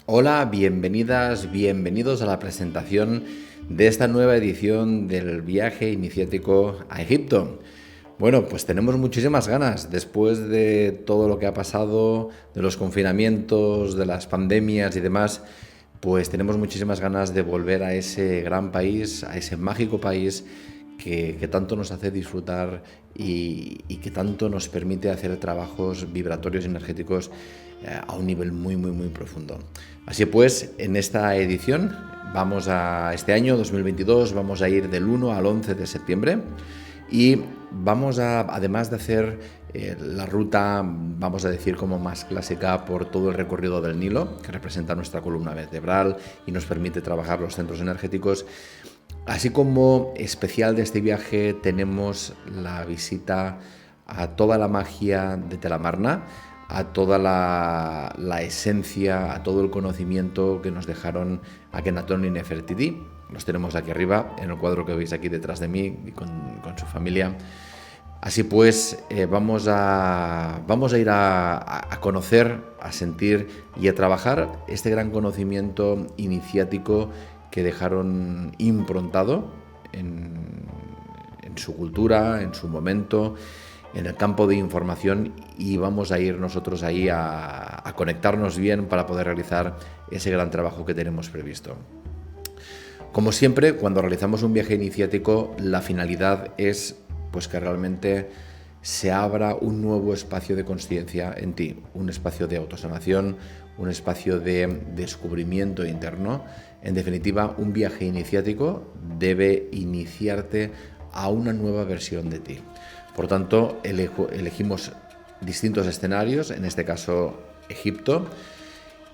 Hola, bienvenidas, bienvenidos a la presentación de esta nueva edición del viaje iniciático a Egipto. Bueno, pues tenemos muchísimas ganas, después de todo lo que ha pasado, de los confinamientos, de las pandemias y demás, pues tenemos muchísimas ganas de volver a ese gran país, a ese mágico país que tanto nos hace disfrutar y que tanto nos permite hacer trabajos vibratorios y energéticos a un nivel muy profundo. Así pues, en esta edición, este año 2022, vamos a ir del 1 al 11 de septiembre y vamos a, además de hacer la ruta, vamos a decir, como más clásica por todo el recorrido del Nilo, que representa nuestra columna vertebral y nos permite trabajar los centros energéticos. Así como especial de este viaje tenemos la visita a toda la magia de Tel Amarna, a toda la esencia, a todo el conocimiento que nos dejaron Akenatón y Nefertiti. Los tenemos aquí arriba, en el cuadro que veis aquí detrás de mí, con su familia. Así pues, vamos a ir a conocer, a sentir y a trabajar este gran conocimiento iniciático que dejaron improntado en su cultura, en su momento, en el campo de información, y vamos a ir nosotros ahí a conectarnos bien para poder realizar ese gran trabajo que tenemos previsto. Como siempre, cuando realizamos un viaje iniciático, la finalidad es pues que realmente se abra un nuevo espacio de consciencia en ti, un espacio de autosanación, un espacio de descubrimiento interno. En definitiva, un viaje iniciático debe iniciarte a una nueva versión de ti. Por tanto, elegimos distintos escenarios, en este caso Egipto,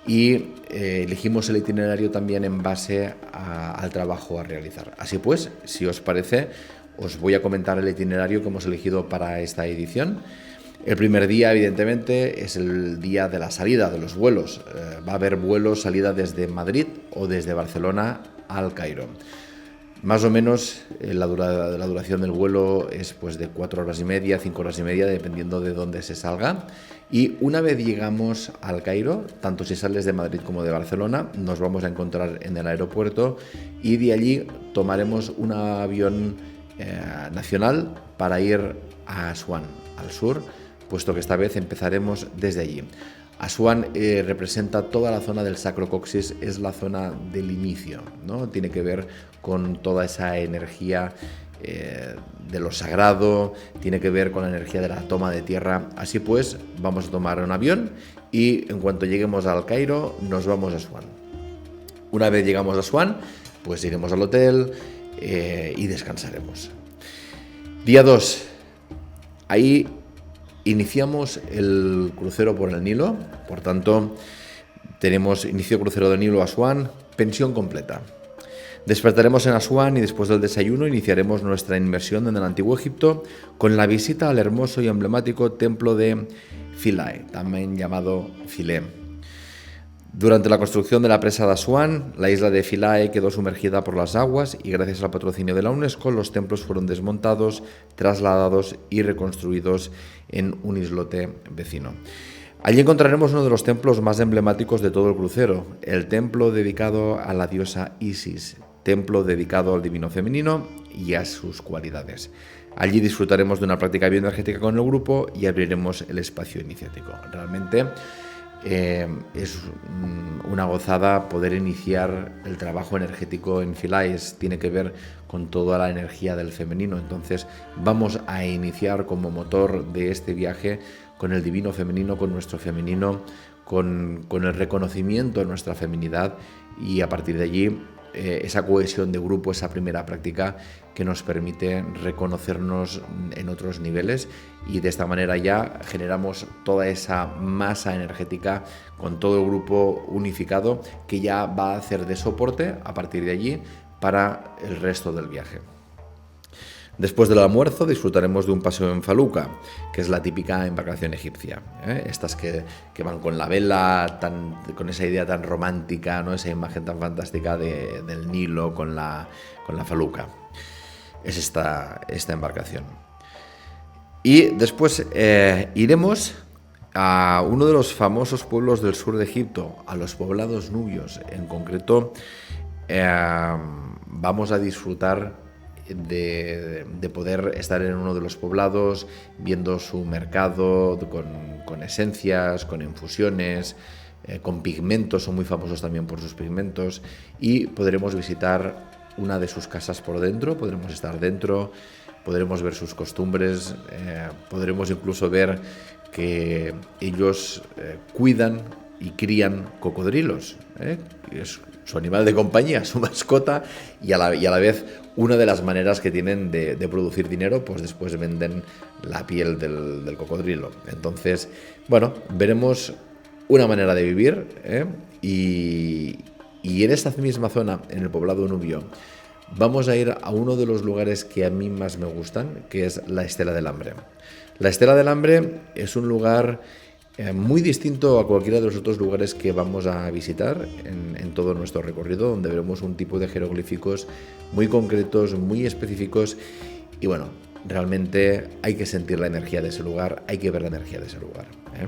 y elegimos el itinerario también en base al trabajo a realizar. Así pues, si os parece, os voy a comentar el itinerario que hemos elegido para esta edición. El primer día, evidentemente, es el día de la salida de los vuelos. Va a haber vuelos salida desde Madrid o desde Barcelona al Cairo. Más o menos la duración del vuelo es pues de 4 horas y media, 5 horas y media, dependiendo de dónde se salga. Y una vez llegamos al Cairo, tanto si sales de Madrid como de Barcelona, nos vamos a encontrar en el aeropuerto y de allí tomaremos un avión nacional para ir a Asuán, al sur, puesto que esta vez empezaremos desde allí. Asuán representa toda la zona del Sacro Coxis, es la zona del inicio, ¿no? Tiene que ver con toda esa energía de lo sagrado, tiene que ver con la energía de la toma de tierra. Así pues, vamos a tomar un avión y en cuanto lleguemos al Cairo, nos vamos a Asuán. Una vez llegamos a Asuán, pues iremos al hotel y descansaremos. Día 2. Ahí iniciamos el crucero por el Nilo, por tanto, tenemos inicio crucero del Nilo a Asuán, pensión completa. Despertaremos en Asuán y después del desayuno iniciaremos nuestra inmersión en el Antiguo Egipto con la visita al hermoso y emblemático templo de Philae, también llamado Philae. Durante la construcción de la presa de Asuán, la isla de Philae quedó sumergida por las aguas y gracias al patrocinio de la UNESCO, los templos fueron desmontados, trasladados y reconstruidos en un islote vecino. Allí encontraremos uno de los templos más emblemáticos de todo el crucero, el templo dedicado a la diosa Isis, templo dedicado al divino femenino y a sus cualidades. Allí disfrutaremos de una práctica bioenergética con el grupo y abriremos el espacio iniciático. Realmente es una gozada poder iniciar el trabajo energético en Philae. Tiene que ver con toda la energía del femenino. Entonces vamos a iniciar como motor de este viaje con el divino femenino, con nuestro femenino, con el reconocimiento de nuestra feminidad, y a partir de allí esa cohesión de grupo, esa primera práctica que nos permite reconocernos en otros niveles, y de esta manera ya generamos toda esa masa energética con todo el grupo unificado que ya va a hacer de soporte a partir de allí para el resto del viaje. Después del almuerzo disfrutaremos de un paseo en faluca, que es la típica embarcación egipcia, ¿eh? Estas que van con la vela, con esa idea tan romántica, ¿no? Esa imagen tan fantástica del Nilo con la faluca. Es esta embarcación. Y después iremos a uno de los famosos pueblos del sur de Egipto, a los poblados nubios. En concreto, vamos a disfrutar de poder estar en uno de los poblados, viendo su mercado con esencias, con infusiones, con pigmentos, son muy famosos también por sus pigmentos, y podremos visitar una de sus casas por dentro, podremos estar dentro, podremos ver sus costumbres, podremos incluso ver que ellos cuidan y crían cocodrilos, es su animal de compañía, su mascota, y a la vez una de las maneras que tienen de producir dinero, pues después venden la piel del cocodrilo. Entonces, bueno, veremos una manera de vivir, y en esta misma zona, en el poblado nubio, vamos a ir a uno de los lugares que a mí más me gustan, que es la Estela del Hambre. La Estela del Hambre es un lugar muy distinto a cualquiera de los otros lugares que vamos a visitar en todo nuestro recorrido, donde veremos un tipo de jeroglíficos muy concretos, muy específicos, y bueno, realmente hay que sentir la energía de ese lugar, hay que ver la energía de ese lugar, ¿eh?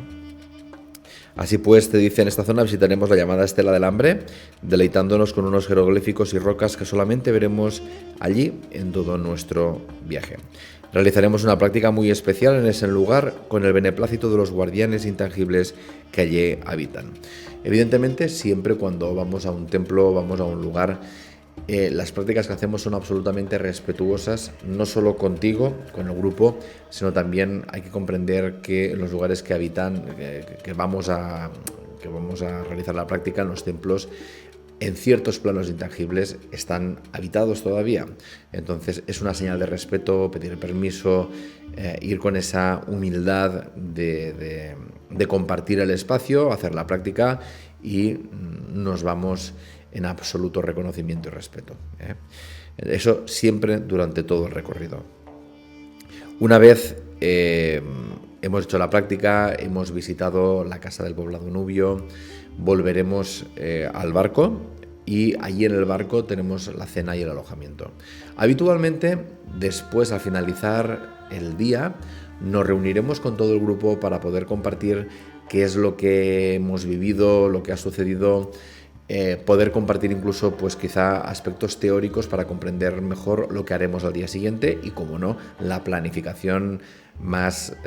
Así pues, te dice, en esta zona visitaremos la llamada Estela del Hambre, deleitándonos con unos jeroglíficos y rocas que solamente veremos allí en todo nuestro viaje. Realizaremos una práctica muy especial en ese lugar con el beneplácito de los guardianes intangibles que allí habitan. Evidentemente, siempre cuando vamos a un templo, vamos a un lugar, las prácticas que hacemos son absolutamente respetuosas, no solo contigo, con el grupo, sino también hay que comprender que en los lugares que habitan, que vamos a realizar la práctica en los templos, en ciertos planos intangibles están habitados todavía. Entonces es una señal de respeto, pedir permiso, ir con esa humildad de compartir el espacio, hacer la práctica, y nos vamos en absoluto reconocimiento y respeto, ¿eh? Eso siempre durante todo el recorrido. Una vez hemos hecho la práctica, hemos visitado la casa del poblado nubio, volveremos al barco, y allí en el barco tenemos la cena y el alojamiento. Habitualmente, después, al finalizar el día, nos reuniremos con todo el grupo para poder compartir qué es lo que hemos vivido, lo que ha sucedido, poder compartir incluso, pues quizá, aspectos teóricos para comprender mejor lo que haremos al día siguiente y, como no, la planificación más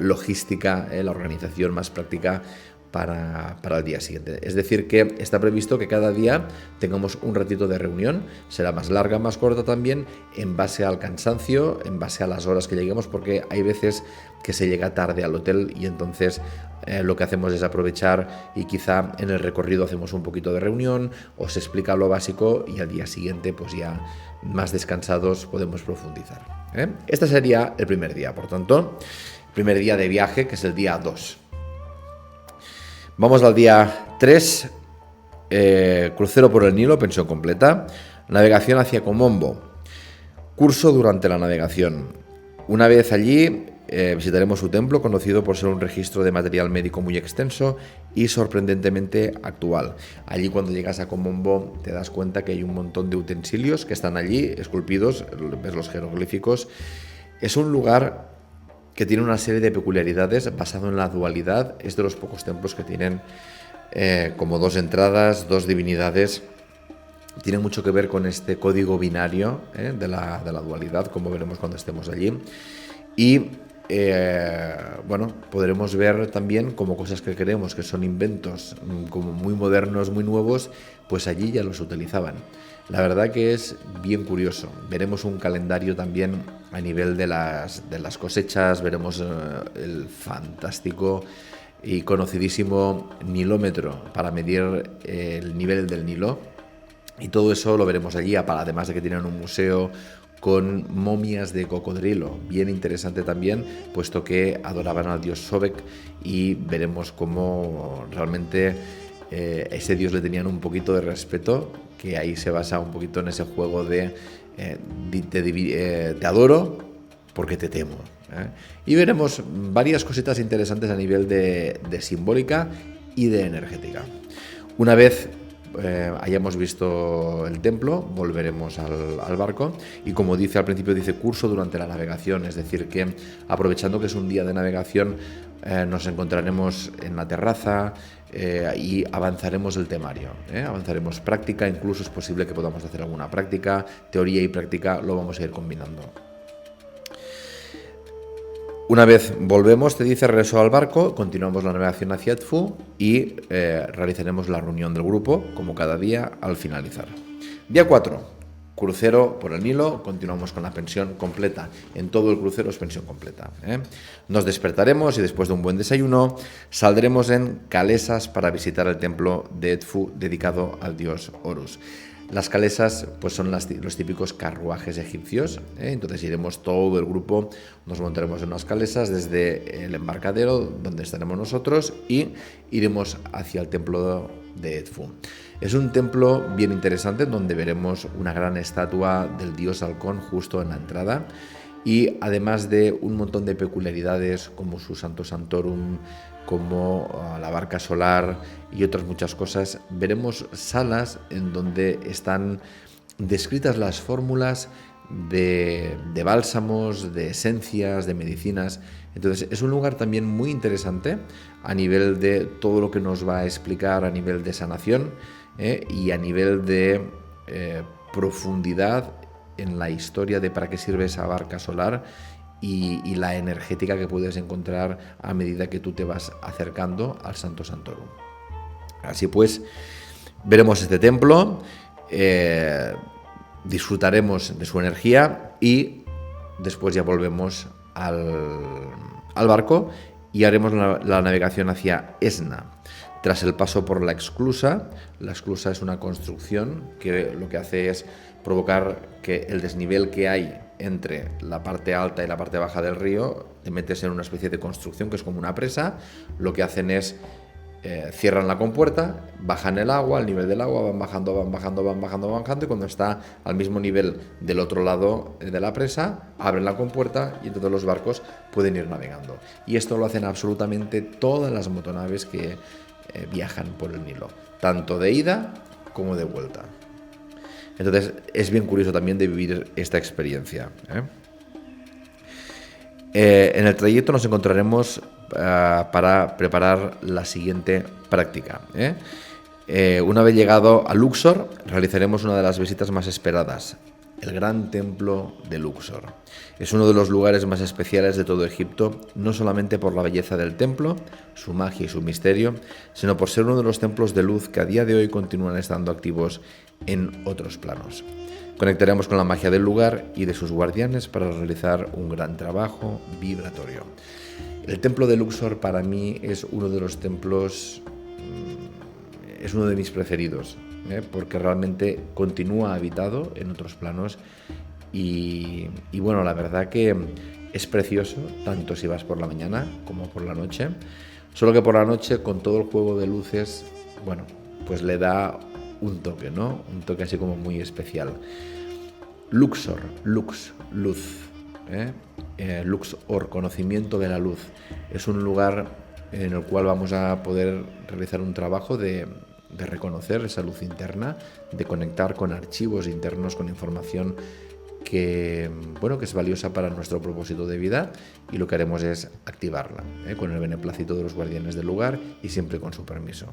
logística, la organización más práctica para el día siguiente. Es decir, que está previsto que cada día tengamos un ratito de reunión, será más larga, más corta también, en base al cansancio, en base a las horas que lleguemos, porque hay veces que se llega tarde al hotel y entonces lo que hacemos es aprovechar, y quizá en el recorrido hacemos un poquito de reunión, os explica lo básico, y al día siguiente pues ya más descansados podemos profundizar, ¿eh? Este sería el primer día, por tanto, primer día de viaje, que es el día 2. Vamos al día 3, crucero por el Nilo, pensión completa, navegación hacia Komombo, curso durante la navegación. Una vez allí, visitaremos su templo, conocido por ser un registro de material médico muy extenso y sorprendentemente actual. Allí, cuando llegas a Komombo, te das cuenta que hay un montón de utensilios que están allí, esculpidos, ves los jeroglíficos. Es un lugar que tiene una serie de peculiaridades basado en la dualidad. Es de los pocos templos que tienen como dos entradas, dos divinidades. Tiene mucho que ver con este código binario de la dualidad, como veremos cuando estemos allí. Y bueno, podremos ver también como cosas que creemos que son inventos como muy modernos, muy nuevos, pues allí ya los utilizaban. La verdad que es bien curioso. Veremos un calendario también a nivel de las cosechas, veremos el fantástico y conocidísimo nilómetro para medir el nivel del Nilo, y todo eso lo veremos allí, además de que tienen un museo con momias de cocodrilo, bien interesante también, puesto que adoraban al dios Sobek, y veremos cómo realmente ese dios le tenían un poquito de respeto, que ahí se basa un poquito en ese juego de te adoro porque te temo. Y veremos varias cositas interesantes a nivel de simbólica y de energética. Una vez hayamos visto el templo, volveremos al barco y, como dice al principio, dice curso durante la navegación, es decir que aprovechando que es un día de navegación, nos encontraremos en la terraza y avanzaremos el temario, avanzaremos práctica, incluso es posible que podamos hacer alguna práctica, teoría y práctica lo vamos a ir combinando. Una vez volvemos, te dice, regreso al barco, continuamos la navegación hacia Edfu y realizaremos la reunión del grupo, como cada día, al finalizar. Día 4, crucero por el Nilo, continuamos con la pensión completa. En todo el crucero es pensión completa. Nos despertaremos y después de un buen desayuno saldremos en calesas para visitar el templo de Edfu dedicado al dios Horus. Las calesas pues son los típicos carruajes egipcios, entonces iremos todo el grupo, nos montaremos en unas calesas desde el embarcadero donde estaremos nosotros y iremos hacia el templo de Edfu. Es un templo bien interesante donde veremos una gran estatua del dios halcón justo en la entrada y además de un montón de peculiaridades como su Santo Santorum, como la barca solar y otras muchas cosas, veremos salas en donde están descritas las fórmulas de bálsamos, de esencias, de medicinas. Entonces es un lugar también muy interesante a nivel de todo lo que nos va a explicar a nivel de sanación y a nivel de profundidad en la historia de para qué sirve esa barca solar y la energética que puedes encontrar a medida que tú te vas acercando al Santo Santorum. Así pues, veremos este templo, disfrutaremos de su energía y después ya volvemos al barco y haremos la navegación hacia Esna. Tras el paso por la esclusa es una construcción que lo que hace es provocar que el desnivel que hay entre la parte alta y la parte baja del río, te metes en una especie de construcción que es como una presa. Lo que hacen es cierran la compuerta, bajan el agua, el nivel del agua, van bajando y cuando está al mismo nivel del otro lado de la presa, abren la compuerta y entonces los barcos pueden ir navegando. Y esto lo hacen absolutamente todas las motonaves que viajan por el Nilo, tanto de ida como de vuelta. Entonces es bien curioso también de vivir esta experiencia. En el trayecto nos encontraremos para preparar la siguiente práctica. Una vez llegado a Luxor, realizaremos una de las visitas más esperadas, el gran templo de Luxor. Es uno de los lugares más especiales de todo Egipto, no solamente por la belleza del templo, su magia y su misterio, sino por ser uno de los templos de luz que a día de hoy continúan estando activos en otros planos. Conectaremos con la magia del lugar y de sus guardianes para realizar un gran trabajo vibratorio. El templo de Luxor para mí es uno de los templos, es uno de mis preferidos, porque realmente continúa habitado en otros planos y bueno, la verdad que es precioso, tanto si vas por la mañana como por la noche, solo que por la noche con todo el juego de luces, bueno, pues le da un toque, ¿no? Un toque así como muy especial. Luxor, luz, Luxor, conocimiento de la luz. Es un lugar en el cual vamos a poder realizar un trabajo de reconocer esa luz interna, de conectar con archivos internos, con información que es valiosa para nuestro propósito de vida, y lo que haremos es activarla, con el beneplácito de los guardianes del lugar y siempre con su permiso.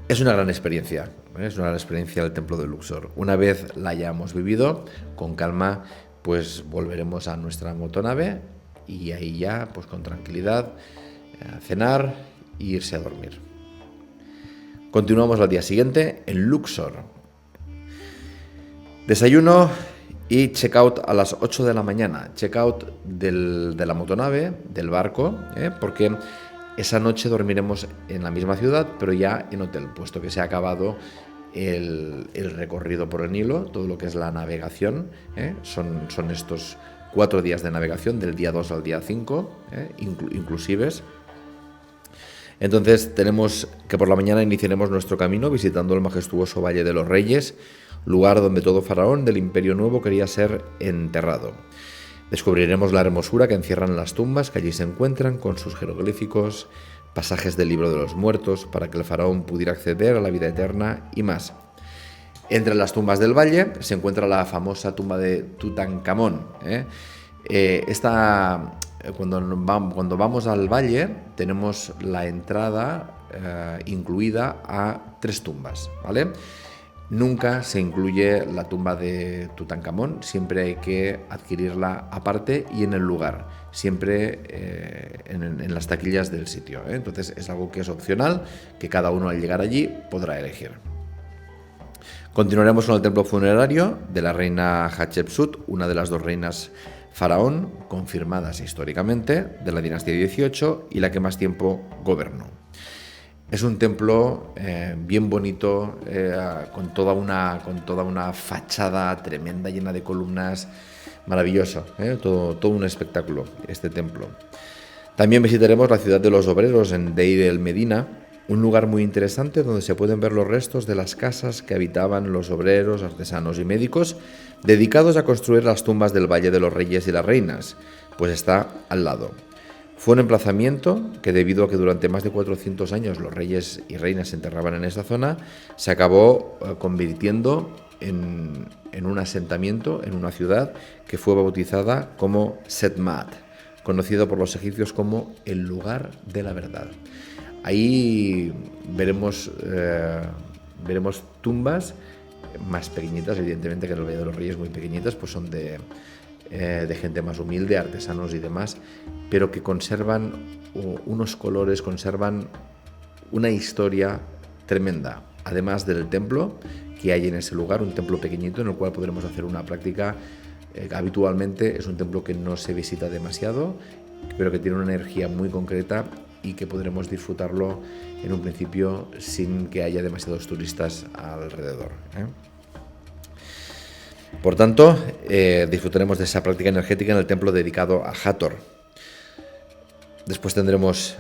Es una gran experiencia, el templo de Luxor. Una vez la hayamos vivido, con calma, pues volveremos a nuestra motonave y ahí ya, pues con tranquilidad, a cenar e irse a dormir. Continuamos al día siguiente en Luxor. Desayuno y check-out a las 8 de la mañana. Check-out de la motonave, del barco, porque esa noche dormiremos en la misma ciudad, pero ya en hotel, puesto que se ha acabado el recorrido por el Nilo, todo lo que es la navegación. Son estos 4 días de navegación, del día 2 al día 5, inclusives. Entonces tenemos que por la mañana iniciaremos nuestro camino visitando el majestuoso Valle de los Reyes, lugar donde todo faraón del Imperio Nuevo quería ser enterrado. Descubriremos la hermosura que encierran las tumbas que allí se encuentran, con sus jeroglíficos, pasajes del libro de los muertos para que el faraón pudiera acceder a la vida eterna y más. Entre las tumbas del valle se encuentra la famosa tumba de Tutankamón. Cuando vamos al valle tenemos la entrada incluida a 3 tumbas, ¿vale? Nunca se incluye la tumba de Tutankamón, siempre hay que adquirirla aparte y en el lugar, siempre en las taquillas del sitio, ¿eh? Entonces es algo que es opcional, que cada uno al llegar allí podrá elegir. Continuaremos con el templo funerario de la reina Hatshepsut, una de las 2 reinas faraón confirmadas históricamente de la dinastía 18 y la que más tiempo gobernó. Es un templo bien bonito, con toda una fachada tremenda, llena de columnas, maravilloso, todo un espectáculo este templo. También visitaremos la ciudad de los obreros en Deir el Medina, un lugar muy interesante donde se pueden ver los restos de las casas que habitaban los obreros, artesanos y médicos dedicados a construir las tumbas del Valle de los Reyes y las Reinas, pues está al lado. Fue un emplazamiento que, debido a que durante más de 400 años los reyes y reinas se enterraban en esta zona, se acabó convirtiendo en un asentamiento, en una ciudad que fue bautizada como Setmat, conocido por los egipcios como el lugar de la verdad. Ahí veremos tumbas más pequeñitas, evidentemente, que en el Valle de los Reyes, muy pequeñitas, pues son de gente más humilde, artesanos y demás, pero que conservan unos colores, conservan una historia tremenda, además del templo que hay en ese lugar, un templo pequeñito en el cual podremos hacer una práctica. Habitualmente es un templo que no se visita demasiado, pero que tiene una energía muy concreta y que podremos disfrutarlo en un principio sin que haya demasiados turistas alrededor, Por tanto, disfrutaremos de esa práctica energética en el templo dedicado a Hathor. Después tendremos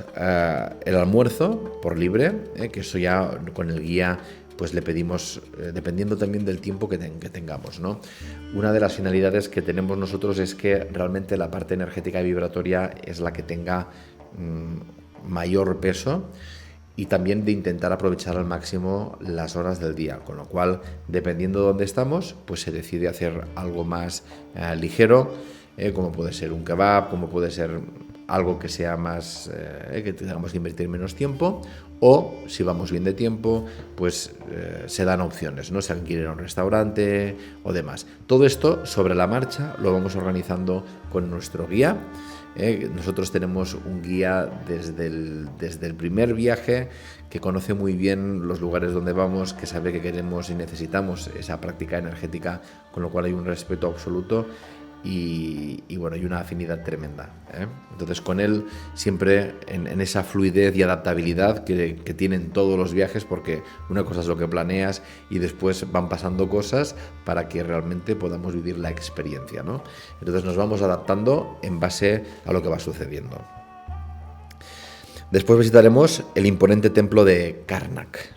el almuerzo por libre, que eso ya con el guía pues le pedimos, dependiendo también del tiempo que tengamos, ¿no? Una de las finalidades que tenemos nosotros es que realmente la parte energética y vibratoria es la que tenga mayor peso, y también de intentar aprovechar al máximo las horas del día, con lo cual, dependiendo de dónde estamos, pues se decide hacer algo más ligero, como puede ser un kebab, como puede ser algo que sea más, que tengamos que invertir menos tiempo, o si vamos bien de tiempo, pues se dan opciones, ¿no? Si alguien quiere ir a un restaurante o demás. Todo esto sobre la marcha lo vamos organizando con nuestro guía. Nosotros tenemos un guía desde el primer viaje, que conoce muy bien los lugares donde vamos, que sabe que queremos y necesitamos esa práctica energética, con lo cual hay un respeto absoluto y bueno, hay una afinidad tremenda, Entonces con él siempre en esa fluidez y adaptabilidad que tienen todos los viajes, porque una cosa es lo que planeas y después van pasando cosas para que realmente podamos vivir la experiencia, ¿no? Entonces nos vamos adaptando en base a lo que va sucediendo. Después visitaremos el imponente templo de Karnak.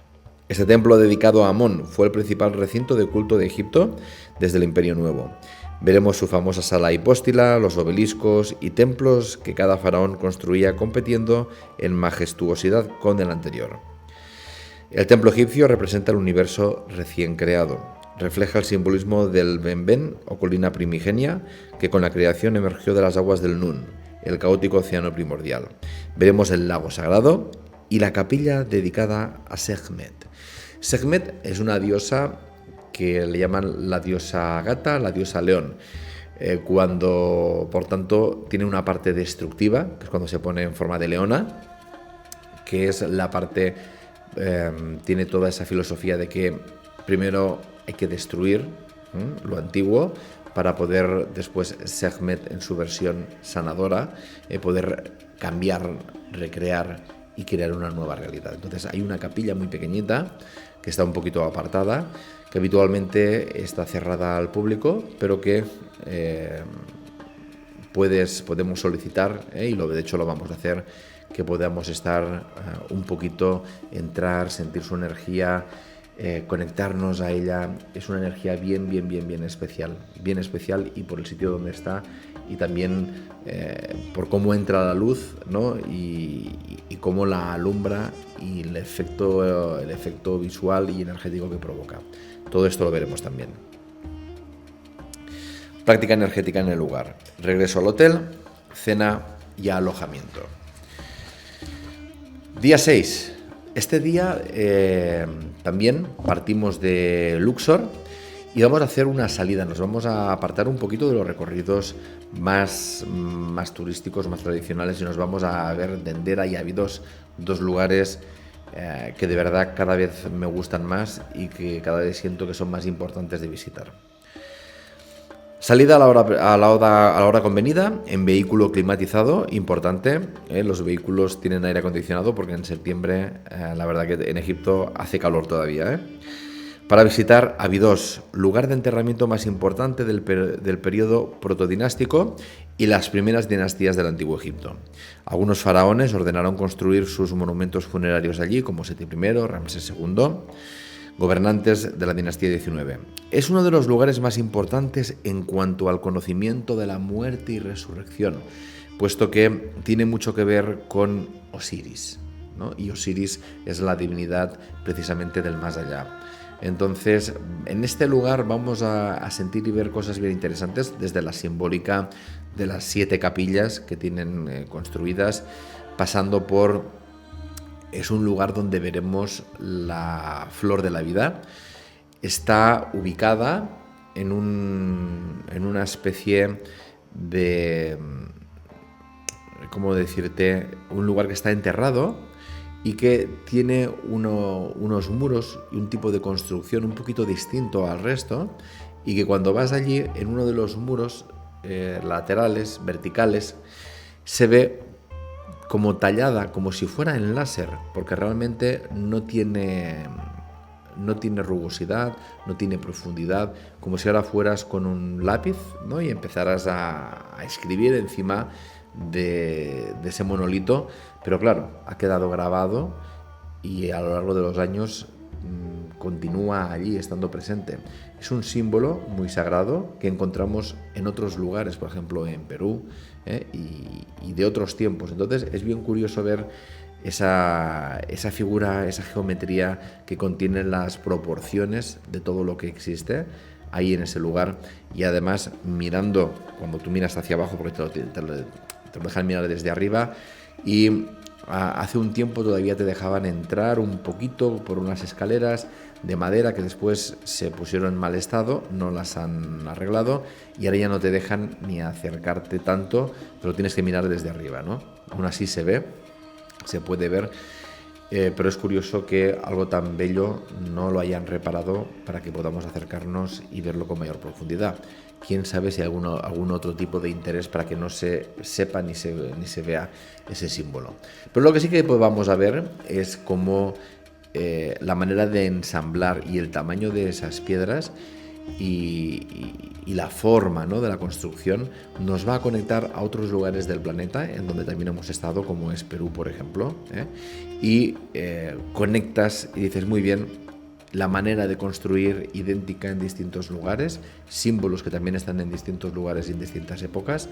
Este templo dedicado a Amón fue el principal recinto de culto de Egipto desde el Imperio Nuevo. Veremos su famosa sala hipóstila, los obeliscos y templos que cada faraón construía compitiendo en majestuosidad con el anterior. El templo egipcio representa el universo recién creado. Refleja el simbolismo del Benben o colina primigenia que con la creación emergió de las aguas del Nun, el caótico océano primordial. Veremos el lago sagrado y la capilla dedicada a Sekhmet. Sekhmet es una diosa que le llaman la diosa gata, la diosa león, cuando, por tanto, tiene una parte destructiva, que es cuando se pone en forma de leona, que es la parte, tiene toda esa filosofía de que primero hay que destruir lo antiguo para poder después Sekhmet, en su versión sanadora, poder cambiar, recrear y crear una nueva realidad. Entonces hay una capilla muy pequeñita que está un poquito apartada, que habitualmente está cerrada al público, pero que podemos solicitar, y de hecho lo vamos a hacer, que podamos estar un poquito, entrar, sentir su energía, conectarnos a ella. Es una energía bien especial, y por el sitio donde está, y también por cómo entra la luz, ¿no? y cómo la alumbra, y el efecto visual y energético que provoca. Todo esto lo veremos también. Práctica energética en el lugar. Regreso al hotel, cena y alojamiento. Día 6. Este día también partimos de Luxor y vamos a hacer una salida. Nos vamos a apartar un poquito de los recorridos más turísticos, más tradicionales, y nos vamos a ver Dendera y Abidos, dos lugares que de verdad cada vez me gustan más y que cada vez siento que son más importantes de visitar. Salida a la hora convenida, en vehículo climatizado, importante. Los vehículos tienen aire acondicionado porque en septiembre, la verdad que en Egipto hace calor todavía. Para visitar Abidos, lugar de enterramiento más importante del periodo protodinástico y las primeras dinastías del Antiguo Egipto. Algunos faraones ordenaron construir sus monumentos funerarios allí, como Seti I, Ramsés II, gobernantes de la dinastía XIX. Es uno de los lugares más importantes en cuanto al conocimiento de la muerte y resurrección, puesto que tiene mucho que ver con Osiris, ¿no? Y Osiris es la divinidad precisamente del más allá. Entonces, en este lugar vamos a sentir y ver cosas bien interesantes, desde la simbólica de las 7 capillas que tienen construidas, pasando por... Es un lugar donde veremos la flor de la vida. Está ubicada en una especie de... ¿Cómo decirte? Un lugar que está enterrado y que tiene unos muros y un tipo de construcción un poquito distinto al resto, y que cuando vas allí, en uno de los muros laterales, verticales, se ve como tallada, como si fuera en láser, porque realmente no tiene rugosidad, no tiene profundidad, como si ahora fueras con un lápiz, ¿no? Y empezaras a escribir encima de ese monolito, pero claro, ha quedado grabado y a lo largo de los años continúa allí estando presente. Es un símbolo muy sagrado que encontramos en otros lugares, por ejemplo en Perú, y de otros tiempos. Entonces es bien curioso ver esa figura, esa geometría que contiene las proporciones de todo lo que existe ahí en ese lugar, y además mirando, cuando tú miras hacia abajo, porque te lo dejan mirar desde arriba, y hace un tiempo todavía te dejaban entrar un poquito por unas escaleras de madera que después se pusieron en mal estado, no las han arreglado, y ahora ya no te dejan ni acercarte tanto, pero tienes que mirar desde arriba, ¿no? Aún así se ve, se puede ver, pero es curioso que algo tan bello no lo hayan reparado para que podamos acercarnos y verlo con mayor profundidad. Quién sabe si hay algún otro tipo de interés para que no se sepa ni se vea ese símbolo. Pero lo que sí que vamos a ver es cómo la manera de ensamblar y el tamaño de esas piedras y la forma, ¿no?, de la construcción nos va a conectar a otros lugares del planeta en donde también hemos estado, como es Perú, por ejemplo, y conectas y dices, muy bien, la manera de construir idéntica en distintos lugares, símbolos que también están en distintos lugares y en distintas épocas,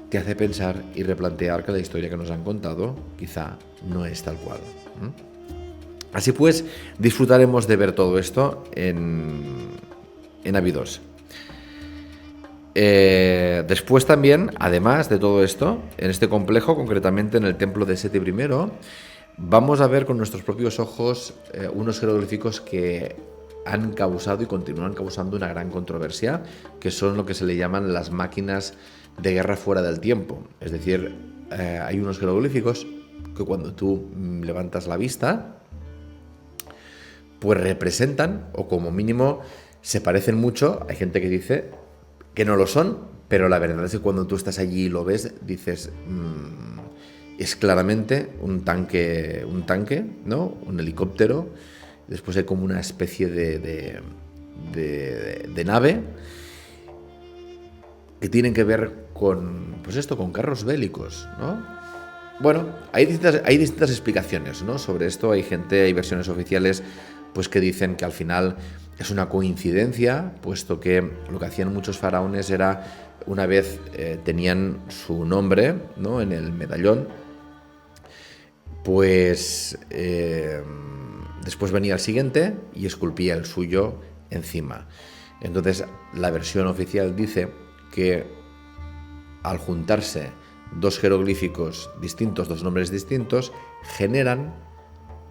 te hace pensar y replantear que la historia que nos han contado quizá no es tal cual. Así pues, disfrutaremos de ver todo esto en Abidos. Después también, además de todo esto, en este complejo, concretamente en el templo de Seti I, vamos a ver con nuestros propios ojos unos jeroglíficos que han causado y continúan causando una gran controversia, que son lo que se le llaman las máquinas de guerra fuera del tiempo. Es decir, hay unos jeroglíficos que cuando tú levantas la vista, pues representan, o como mínimo se parecen mucho. Hay gente que dice que no lo son, pero la verdad es que cuando tú estás allí y lo ves, dices... es claramente un tanque, ¿no? Un helicóptero. Después hay como una especie de nave que tienen que ver con, pues esto, con carros bélicos, ¿no? Bueno, hay distintas explicaciones, ¿no?, sobre esto. Hay versiones oficiales pues que dicen que al final es una coincidencia, puesto que lo que hacían muchos faraones era, una vez tenían su nombre, ¿no?, en el medallón, pues después venía el siguiente y esculpía el suyo encima. Entonces, la versión oficial dice que al juntarse dos jeroglíficos distintos, dos nombres distintos, generan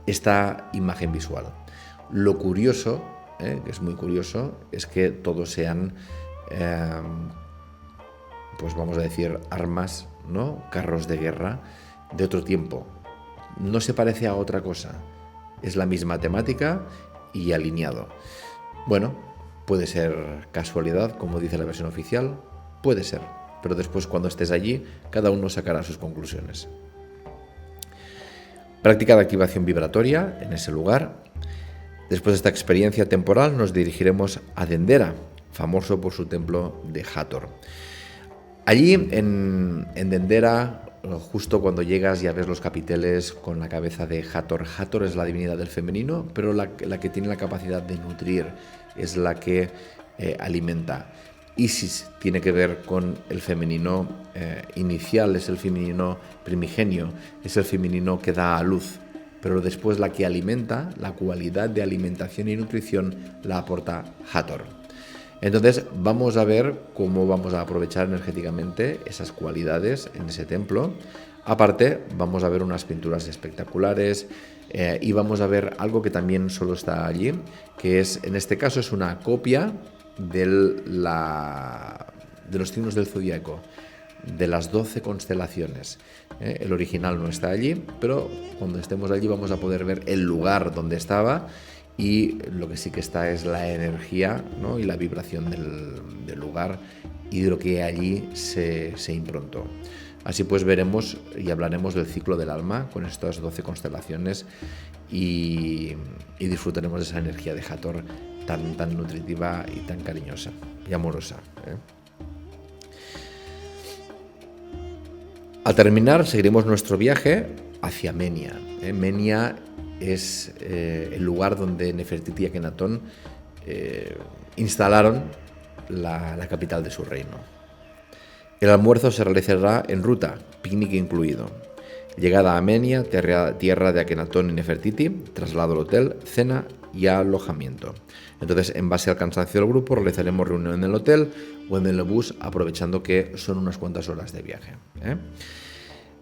esta imagen visual. Lo curioso, que es muy curioso, es que todos sean, pues vamos a decir, armas, ¿no?, carros de guerra de otro tiempo. No se parece a otra cosa, es la misma temática y alineado. Bueno, puede ser casualidad, como dice la versión oficial, puede ser, pero después, cuando estés allí, cada uno sacará sus conclusiones. Práctica de activación vibratoria en ese lugar. Después de esta experiencia temporal, nos dirigiremos a Dendera, famoso por su templo de Hathor. Allí, en Dendera, justo cuando llegas, ya ves los capiteles con la cabeza de Hathor. Hathor es la divinidad del femenino, pero la que tiene la capacidad de nutrir, es la que alimenta. Isis tiene que ver con el femenino inicial, es el femenino primigenio, es el femenino que da a luz, pero después la que alimenta, la cualidad de alimentación y nutrición, la aporta Hathor. Entonces vamos a ver cómo vamos a aprovechar energéticamente esas cualidades en ese templo. Aparte, vamos a ver unas pinturas espectaculares y vamos a ver algo que también solo está allí, que es, en este caso, es una copia de los signos del zodíaco, de las 12 constelaciones. El original no está allí, pero cuando estemos allí vamos a poder ver el lugar donde estaba, y lo que sí que está es la energía, ¿no?, y la vibración del lugar y de lo que allí se improntó. Así pues, veremos y hablaremos del ciclo del alma con estas 12 constelaciones y disfrutaremos de esa energía de Hathor tan nutritiva y tan cariñosa y amorosa. Al terminar, seguiremos nuestro viaje hacia Menia. Menia es el lugar donde Nefertiti y Akenatón instalaron la capital de su reino. El almuerzo se realizará en ruta, picnic incluido. Llegada a Menia, tierra de Akenatón y Nefertiti, traslado al hotel, cena y alojamiento. Entonces, en base al cansancio del grupo, realizaremos reunión en el hotel o en el bus, aprovechando que son unas cuantas horas de viaje.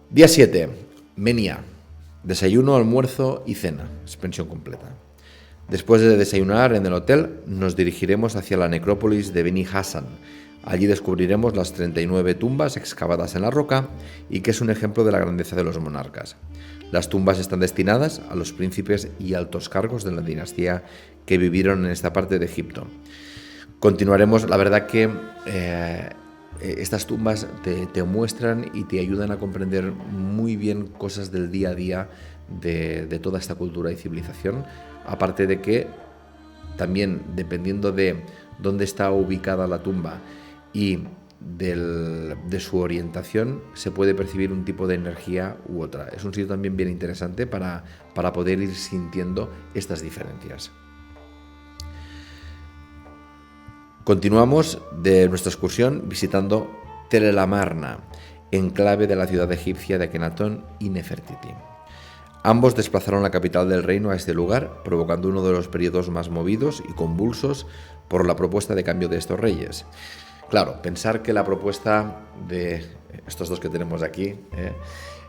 Día 7, Menia. Desayuno, almuerzo y cena, es pensión completa. Después de desayunar en el hotel, nos dirigiremos hacia la necrópolis de Beni Hassan. Allí descubriremos las 39 tumbas excavadas en la roca y que es un ejemplo de la grandeza de los monarcas. Las tumbas están destinadas a los príncipes y altos cargos de la dinastía que vivieron en esta parte de Egipto. Continuaremos, la verdad que estas tumbas te muestran y te ayudan a comprender muy bien cosas del día a día de toda esta cultura y civilización, aparte de que también, dependiendo de dónde está ubicada la tumba y de su orientación, se puede percibir un tipo de energía u otra. Es un sitio también bien interesante para poder ir sintiendo estas diferencias. Continuamos de nuestra excursión visitando Tel el Amarna, enclave de la ciudad egipcia de Akenatón y Nefertiti. Ambos desplazaron la capital del reino a este lugar, provocando uno de los periodos más movidos y convulsos por la propuesta de cambio de estos reyes. Claro, pensar que la propuesta de estos dos que tenemos aquí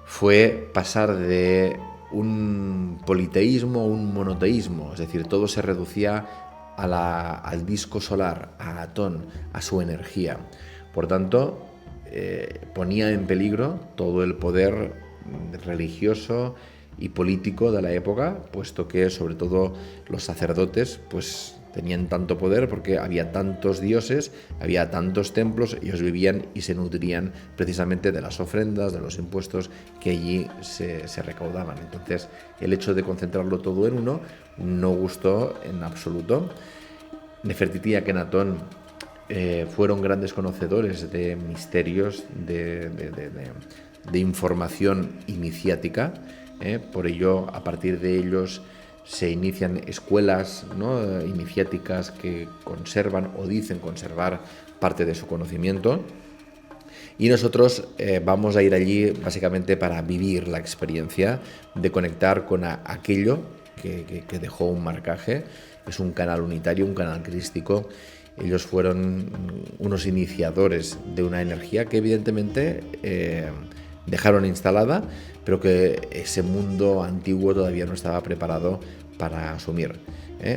fue pasar de un politeísmo a un monoteísmo, es decir, todo se reducía al disco solar, a Atón, a su energía. Por tanto, ponía en peligro todo el poder religioso y político de la época, puesto que sobre todo los sacerdotes pues tenían tanto poder porque había tantos dioses, había tantos templos, ellos vivían y se nutrían precisamente de las ofrendas, de los impuestos que allí se recaudaban. Entonces, el hecho de concentrarlo todo en uno no gustó en absoluto. Nefertiti y Akenatón fueron grandes conocedores de misterios, de información iniciática. Por ello, a partir de ellos se inician escuelas, ¿no?, iniciáticas que conservan o dicen conservar parte de su conocimiento. Y nosotros vamos a ir allí básicamente para vivir la experiencia de conectar con aquello que dejó un marcaje. Es un canal unitario, un canal crístico. Ellos fueron unos iniciadores de una energía que evidentemente dejaron instalada, pero que ese mundo antiguo todavía no estaba preparado para asumir.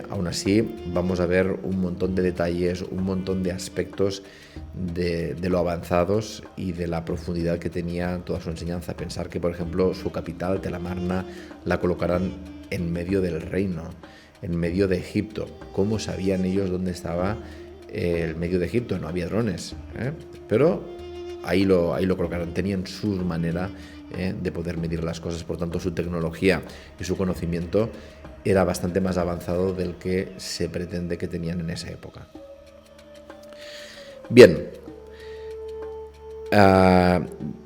Aún así, vamos a ver un montón de detalles, un montón de aspectos de lo avanzados y de la profundidad que tenía toda su enseñanza. Pensar que, por ejemplo, su capital, Telamarna, la colocarán en medio del reino, en medio de Egipto. ¿Cómo sabían ellos dónde estaba el medio de Egipto? No había drones, pero ahí lo colocaron. Tenían su manera de poder medir las cosas. Por tanto, su tecnología y su conocimiento era bastante más avanzado del que se pretende que tenían en esa época. Bien,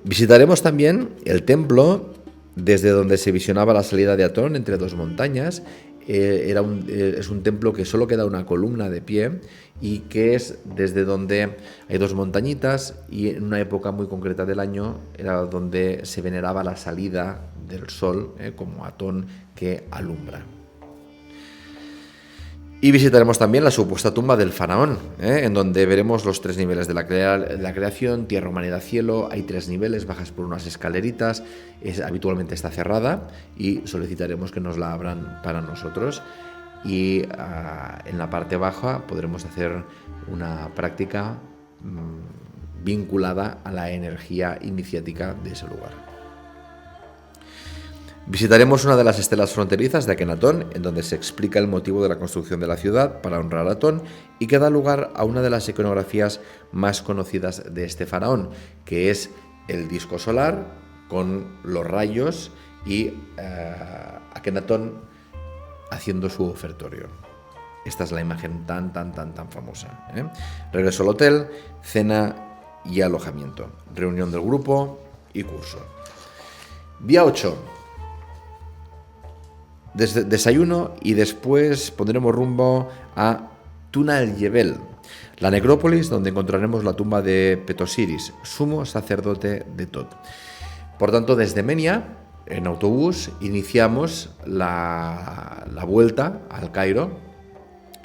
visitaremos también el templo desde donde se visionaba la salida de Atón entre dos montañas. Es un templo que solo queda una columna de pie y que es desde donde hay dos montañitas, y en una época muy concreta del año era donde se veneraba la salida del sol, como Atón que alumbra. Y visitaremos también la supuesta tumba del faraón, en donde veremos los tres niveles de la creación: tierra, humanidad, cielo. Hay tres niveles, bajas por unas escaleritas, habitualmente está cerrada y solicitaremos que nos la abran para nosotros. Y en la parte baja podremos hacer una práctica vinculada a la energía iniciática de ese lugar. Visitaremos una de las estelas fronterizas de Akenatón, en donde se explica el motivo de la construcción de la ciudad para honrar a Atón y que da lugar a una de las iconografías más conocidas de este faraón, que es el disco solar con los rayos y Akenatón haciendo su ofertorio. Esta es la imagen tan famosa. Regreso al hotel, cena y alojamiento, reunión del grupo y curso. Día 8. Desayuno y después pondremos rumbo a Tuna el Yebel, la necrópolis donde encontraremos la tumba de Petosiris, sumo sacerdote de Tot. Por tanto, desde Menia, en autobús, iniciamos la vuelta al Cairo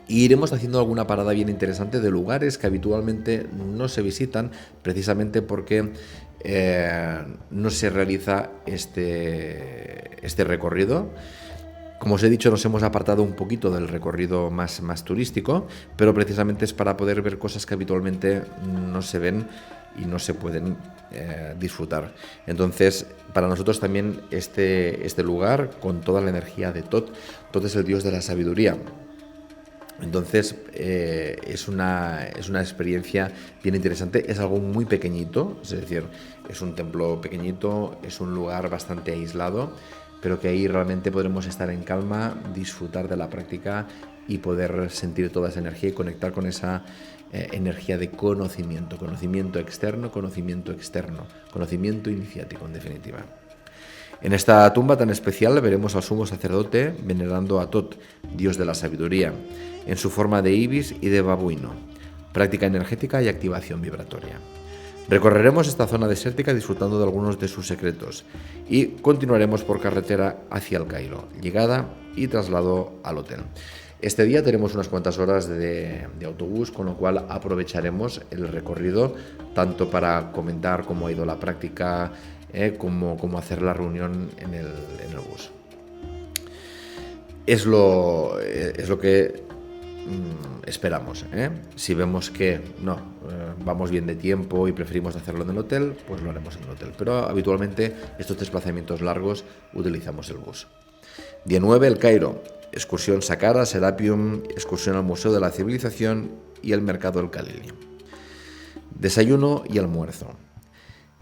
e iremos haciendo alguna parada bien interesante de lugares que habitualmente no se visitan, precisamente porque no se realiza este recorrido. Como os he dicho, nos hemos apartado un poquito del recorrido más turístico, pero precisamente es para poder ver cosas que habitualmente no se ven y no se pueden disfrutar. Entonces, para nosotros también este lugar, con toda la energía de Tot es el dios de la sabiduría. Entonces, es una experiencia bien interesante. Es algo muy pequeñito, es decir, es un templo pequeñito, es un lugar bastante aislado, pero que ahí realmente podremos estar en calma, disfrutar de la práctica y poder sentir toda esa energía y conectar con esa energía de conocimiento externo, conocimiento iniciático, en definitiva. En esta tumba tan especial veremos al sumo sacerdote venerando a Tot, dios de la sabiduría, en su forma de ibis y de babuino, práctica energética y activación vibratoria. Recorreremos esta zona desértica disfrutando de algunos de sus secretos y continuaremos por carretera hacia el Cairo, llegada y traslado al hotel. Este día tenemos unas cuantas horas de autobús, con lo cual aprovecharemos el recorrido tanto para comentar cómo ha ido la práctica, como hacer la reunión en el bus. Es lo que esperamos. Si vemos que vamos bien de tiempo y preferimos hacerlo en el hotel, pues lo haremos en el hotel. Pero habitualmente estos desplazamientos largos utilizamos el bus. Día 9, el Cairo. Excursión Saqqara, Serapeum, excursión al Museo de la Civilización y el Mercado del Khalili. Desayuno y almuerzo.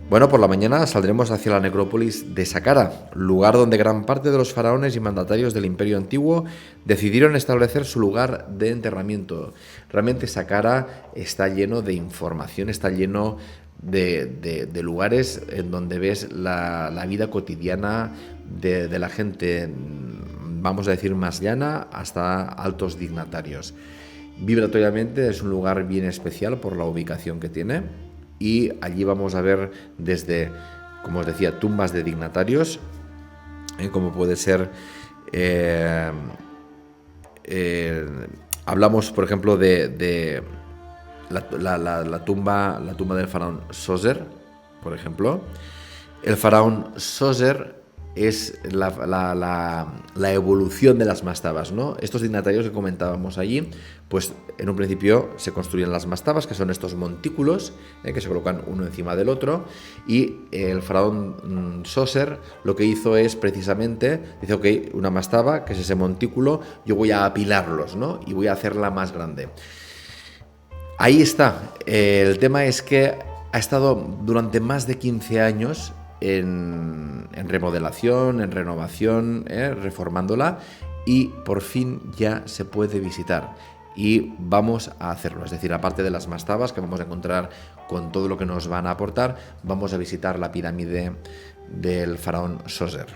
Bueno, por la mañana saldremos hacia la necrópolis de Saqqara, lugar donde gran parte de los faraones y mandatarios del Imperio Antiguo decidieron establecer su lugar de enterramiento. Realmente Saqqara está lleno de información, está lleno de lugares en donde ves la vida cotidiana de la gente, vamos a decir, más llana hasta altos dignatarios. Vibratoriamente es un lugar bien especial por la ubicación que tiene, y allí vamos a ver desde, como os decía, tumbas de dignatarios, como puede ser, hablamos por ejemplo de la tumba del faraón Soser, por ejemplo. El faraón Soser es la evolución de las mastabas, ¿no? Estos dignatarios que comentábamos allí, pues en un principio se construían las mastabas, que son estos montículos, que se colocan uno encima del otro, y el faraón Soser lo que hizo es precisamente, dice, ok, una mastaba, que es ese montículo, yo voy a apilarlos, ¿no? Y voy a hacerla más grande. Ahí está. El tema es que ha estado durante más de 15 años en remodelación, en renovación, reformándola, y por fin ya se puede visitar. Y vamos a hacerlo. Es decir, aparte de las mastabas que vamos a encontrar con todo lo que nos van a aportar, vamos a visitar la pirámide del faraón Soser.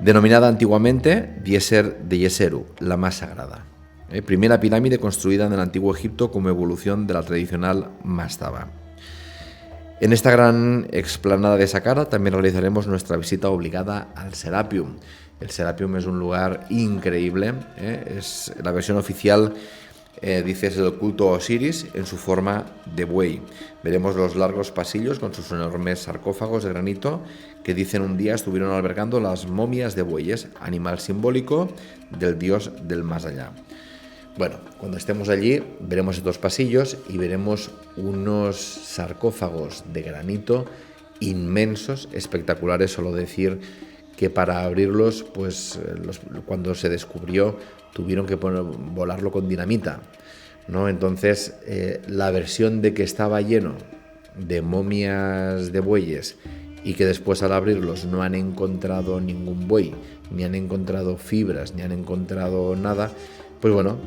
Denominada antiguamente Djeser de Djeseru, la más sagrada. Primera pirámide construida en el antiguo Egipto como evolución de la tradicional mastaba. En esta gran explanada de Saqqara también realizaremos nuestra visita obligada al Serapeum. El Serapeum es un lugar increíble, es la versión oficial, dice, es el culto a Osiris en su forma de buey. Veremos los largos pasillos con sus enormes sarcófagos de granito que, dicen, un día estuvieron albergando las momias de bueyes, animal simbólico del dios del más allá. Bueno, cuando estemos allí veremos estos pasillos y veremos unos sarcófagos de granito inmensos, espectaculares. Solo decir que para abrirlos, pues cuando se descubrió tuvieron que volarlo con dinamita, ¿no? Entonces, la versión de que estaba lleno de momias de bueyes y que después al abrirlos no han encontrado ningún buey, ni han encontrado fibras, ni han encontrado nada, pues bueno,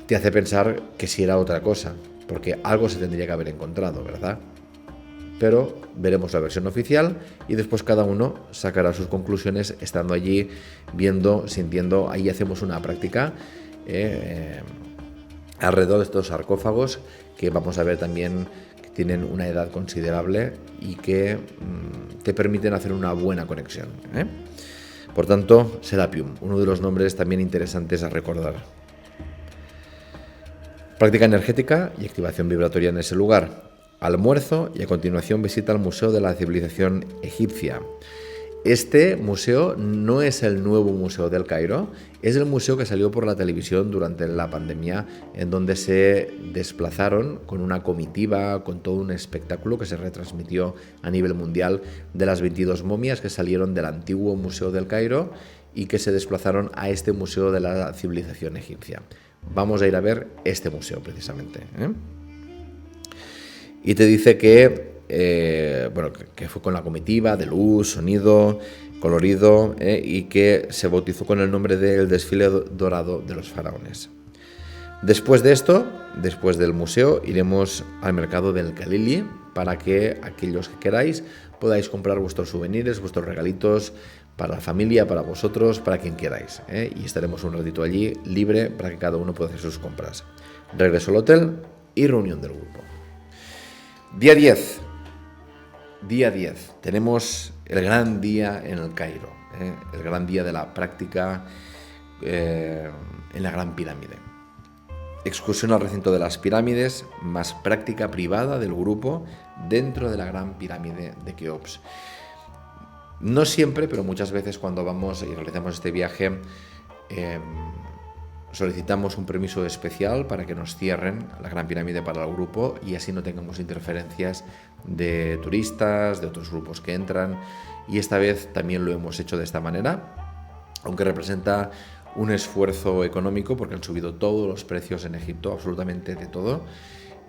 te hace pensar que si era otra cosa, porque algo se tendría que haber encontrado, ¿verdad? Pero veremos la versión oficial y después cada uno sacará sus conclusiones estando allí, viendo, sintiendo. Ahí hacemos una práctica alrededor de estos sarcófagos, que vamos a ver también que tienen una edad considerable y que te permiten hacer una buena conexión. Por tanto, Serapeum, uno de los nombres también interesantes a recordar. Práctica energética y activación vibratoria en ese lugar. Almuerzo y a continuación visita al Museo de la Civilización Egipcia. Este museo no es el nuevo Museo del Cairo, es el museo que salió por la televisión durante la pandemia, en donde se desplazaron con una comitiva, con todo un espectáculo que se retransmitió a nivel mundial, de las 22 momias que salieron del antiguo Museo del Cairo y que se desplazaron a este Museo de la Civilización Egipcia. Vamos a ir a ver este museo precisamente. Y te dice que que fue con la comitiva de luz, sonido, colorido, y que se bautizó con el nombre del desfile dorado de los faraones. Después de esto, después del museo, iremos al mercado del Khalili para que aquellos que queráis podáis comprar vuestros souvenirs, vuestros regalitos para la familia, para vosotros, para quien queráis, y estaremos un ratito allí libre para que cada uno pueda hacer sus compras. Regreso al hotel y reunión del grupo. Día 10. Día 10. Tenemos el gran día en el Cairo, el gran día de la práctica en la Gran Pirámide. Excursión al recinto de las pirámides, más práctica privada del grupo dentro de la Gran Pirámide de Keops. No siempre, pero muchas veces cuando vamos y realizamos este viaje, solicitamos un permiso especial para que nos cierren la Gran Pirámide para el grupo y así no tengamos interferencias de turistas, de otros grupos que entran, y esta vez también lo hemos hecho de esta manera, aunque representa un esfuerzo económico porque han subido todos los precios en Egipto, absolutamente de todo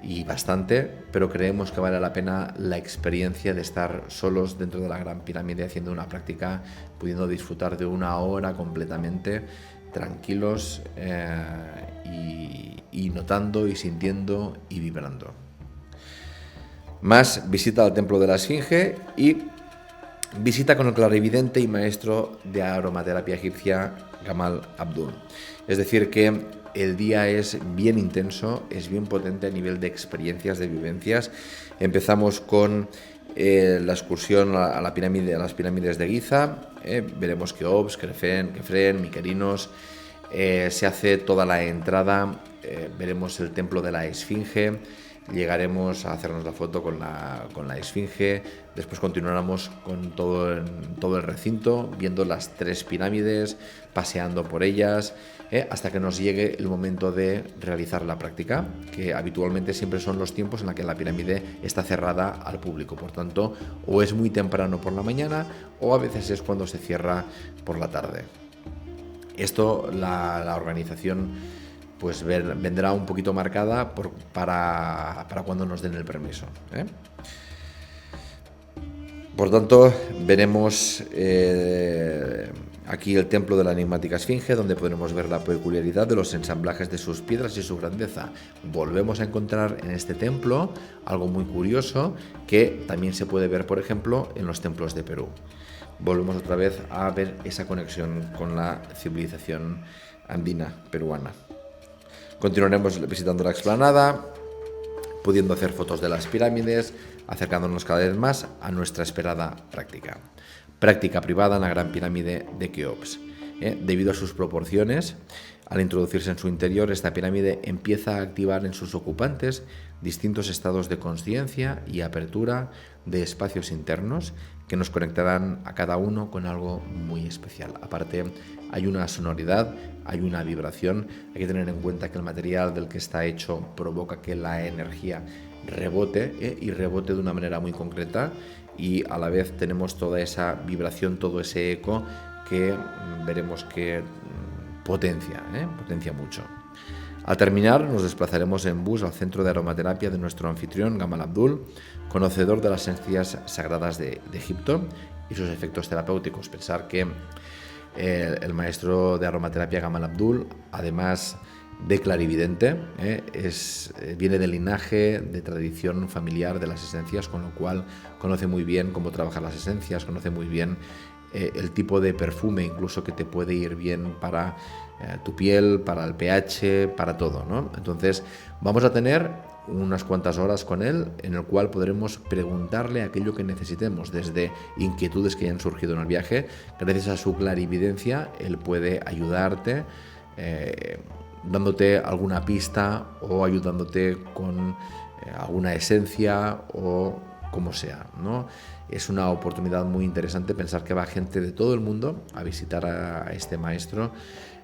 y bastante, pero creemos que vale la pena la experiencia de estar solos dentro de la Gran Pirámide haciendo una práctica, pudiendo disfrutar de una hora completamente tranquilos y notando y sintiendo y vibrando. Más visita al templo de la Esfinge y Visita con el clarividente y maestro de aromaterapia egipcia Gamal Abdul. Es decir, que el día es bien intenso, es bien potente a nivel de experiencias, de vivencias. Empezamos con la excursión a las pirámides de Giza. Veremos Keops, Kefren, Miquerinos. Se hace toda la entrada. Veremos el templo de la Esfinge. Llegaremos a hacernos la foto con la Esfinge. Después continuaremos con todo el recinto, viendo las 3 pirámides, paseando por ellas, hasta que nos llegue el momento de realizar la práctica, que habitualmente siempre son los tiempos en los que la pirámide está cerrada al público. Por tanto, o es muy temprano por la mañana o a veces es cuando se cierra por la tarde. Esto, la organización pues vendrá un poquito marcada para cuando nos den el permiso. Por tanto, veremos aquí el templo de la enigmática Esfinge, donde podremos ver la peculiaridad de los ensamblajes de sus piedras y su grandeza. Volvemos a encontrar en este templo algo muy curioso que también se puede ver, por ejemplo, en los templos de Perú. Volvemos otra vez a ver esa conexión con la civilización andina peruana. Continuaremos visitando la explanada, pudiendo hacer fotos de las pirámides, acercándonos cada vez más a nuestra esperada práctica. Práctica privada en la Gran Pirámide de Keops. Debido a sus proporciones, al introducirse en su interior, esta pirámide empieza a activar en sus ocupantes distintos estados de consciencia y apertura de espacios internos que nos conectarán a cada uno con algo muy especial. Aparte, hay una sonoridad, hay una vibración. Hay que tener en cuenta que el material del que está hecho provoca que la energía rebote y rebote de una manera muy concreta, y a la vez tenemos toda esa vibración, todo ese eco que veremos que potencia mucho. Al terminar, nos desplazaremos en bus al centro de aromaterapia de nuestro anfitrión, Gamal Abdul, conocedor de las esencias sagradas de Egipto y sus efectos terapéuticos. Pensar que el maestro de aromaterapia Gamal Abdul, además de clarividente, viene del linaje, de tradición familiar de las esencias, con lo cual conoce muy bien cómo trabajar las esencias, conoce muy bien el tipo de perfume incluso que te puede ir bien para tu piel, para el pH, para todo, ¿no? Entonces vamos a tener unas cuantas horas con él en el cual podremos preguntarle aquello que necesitemos, desde inquietudes que hayan surgido en el viaje. Gracias a su clarividencia él puede ayudarte dándote alguna pista o ayudándote con alguna esencia o como sea, ¿no? Es una oportunidad muy interesante pensar que va gente de todo el mundo a visitar a este maestro,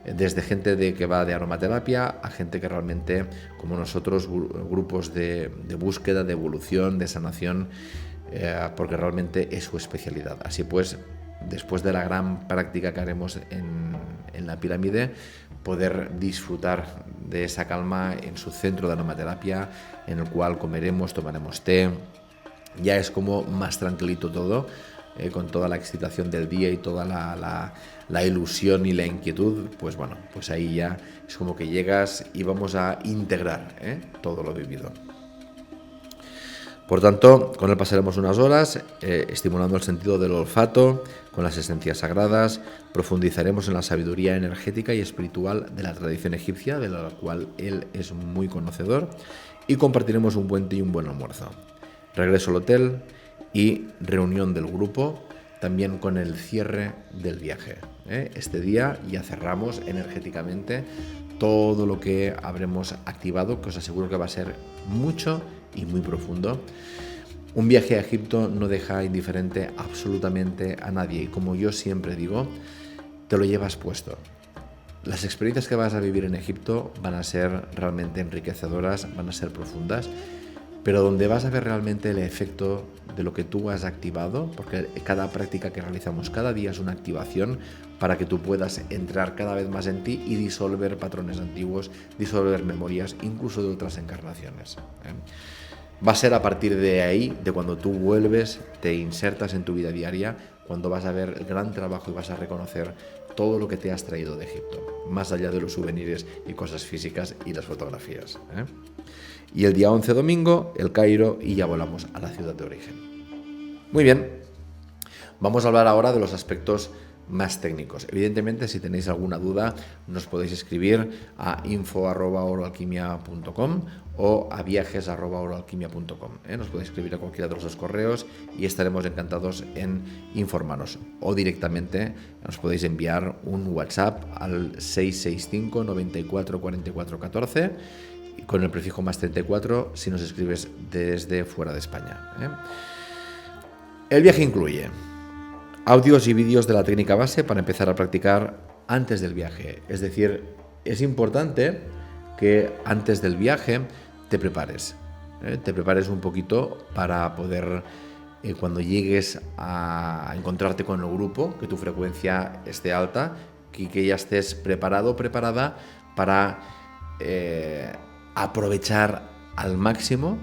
desde gente que va de aromaterapia a gente que realmente, como nosotros, grupos de búsqueda, de evolución, de sanación, porque realmente es su especialidad. Así pues, después de la gran práctica que haremos en la pirámide, poder disfrutar de esa calma en su centro de aromaterapia, en el cual comeremos, tomaremos té. Ya es como más tranquilito todo, con toda la excitación del día y toda la ilusión y la inquietud. Pues bueno, pues ahí ya es como que llegas y vamos a integrar todo lo vivido. Por tanto, con él pasaremos unas horas estimulando el sentido del olfato con las esencias sagradas. Profundizaremos en la sabiduría energética y espiritual de la tradición egipcia, de la cual él es muy conocedor, y compartiremos un buen té y un buen almuerzo. Regreso al hotel y reunión del grupo, también con el cierre del viaje. Este día ya cerramos energéticamente todo lo que habremos activado, que os aseguro que va a ser mucho y muy profundo. Un viaje a Egipto no deja indiferente absolutamente a nadie, y como yo siempre digo, te lo llevas puesto. Las experiencias que vas a vivir en Egipto van a ser realmente enriquecedoras, van a ser profundas, pero donde vas a ver realmente el efecto de lo que tú has activado, porque cada práctica que realizamos cada día es una activación para que tú puedas entrar cada vez más en ti y disolver patrones antiguos, disolver memorias, incluso de otras encarnaciones. Va a ser a partir de ahí, de cuando tú vuelves, te insertas en tu vida diaria, cuando vas a ver el gran trabajo y vas a reconocer todo lo que te has traído de Egipto, más allá de los souvenirs y cosas físicas y las fotografías. Y el día 11, domingo, el Cairo, y ya volamos a la ciudad de origen. Muy bien, Vamos a hablar ahora de los aspectos más técnicos. Evidentemente, si tenéis alguna duda, nos podéis escribir a info@oroalquimia.com o a viajes@oroalquimia.com. Nos podéis escribir a cualquiera de los dos correos y estaremos encantados en informaros. O directamente nos podéis enviar un WhatsApp al 665 94 44 14 con el prefijo más 34 si nos escribes desde fuera de España. El viaje incluye audios y vídeos de la técnica base para empezar a practicar antes del viaje. Es decir, es importante que antes del viaje te prepares. Te prepares un poquito para poder, cuando llegues a encontrarte con el grupo, que tu frecuencia esté alta, que ya estés preparado o preparada para aprovechar al máximo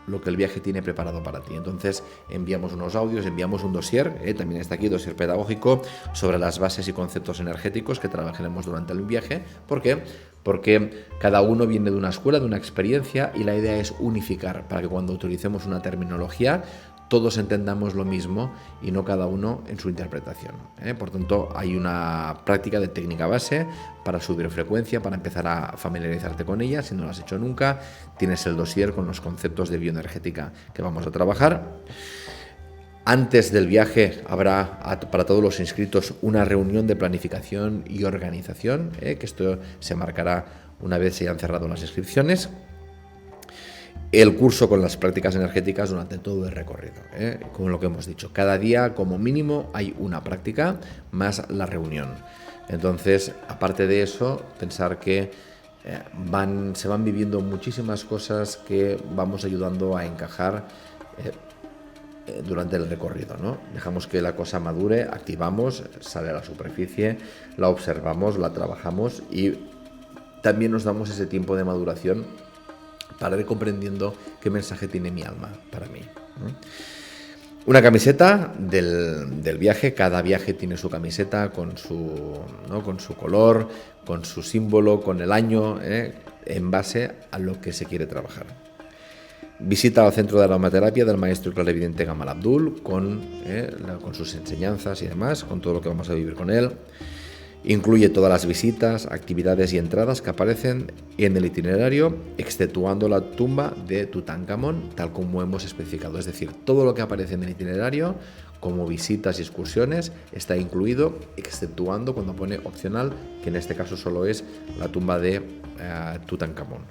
lo que el viaje tiene preparado para ti. Entonces enviamos unos audios, enviamos un dossier, también está aquí, dossier pedagógico, sobre las bases y conceptos energéticos que trabajaremos durante el viaje. ¿Por qué? Porque cada uno viene de una escuela, de una experiencia, y la idea es unificar para que cuando utilicemos una terminología todos entendamos lo mismo y no cada uno en su interpretación. Por tanto, hay una práctica de técnica base para subir frecuencia, para empezar a familiarizarte con ella. Si no lo has hecho nunca, tienes el dossier con los conceptos de bioenergética que vamos a trabajar. Antes del viaje habrá para todos los inscritos una reunión de planificación y organización, que esto se marcará una vez se hayan cerrado las inscripciones. El curso con las prácticas energéticas durante todo el recorrido, como lo que hemos dicho. Cada día, como mínimo, hay una práctica más la reunión. Entonces, aparte de eso, pensar que se van viviendo muchísimas cosas que vamos ayudando a encajar durante el recorrido, ¿no? Dejamos que la cosa madure, activamos, sale a la superficie, la observamos, la trabajamos y también nos damos ese tiempo de maduración para ir comprendiendo qué mensaje tiene mi alma para mí. Una camiseta del viaje. Cada viaje tiene su camiseta con su color, con su símbolo, con el año, en base a lo que se quiere trabajar. Visita al centro de aromaterapia del maestro clarividente Gamal Abdul con sus enseñanzas y demás, con todo lo que vamos a vivir con él. Incluye todas las visitas, actividades y entradas que aparecen en el itinerario, exceptuando la tumba de Tutankamón, tal como hemos especificado. Es decir, todo lo que aparece en el itinerario, como visitas y excursiones, está incluido, exceptuando cuando pone opcional, que en este caso solo es la tumba de Tutankamón.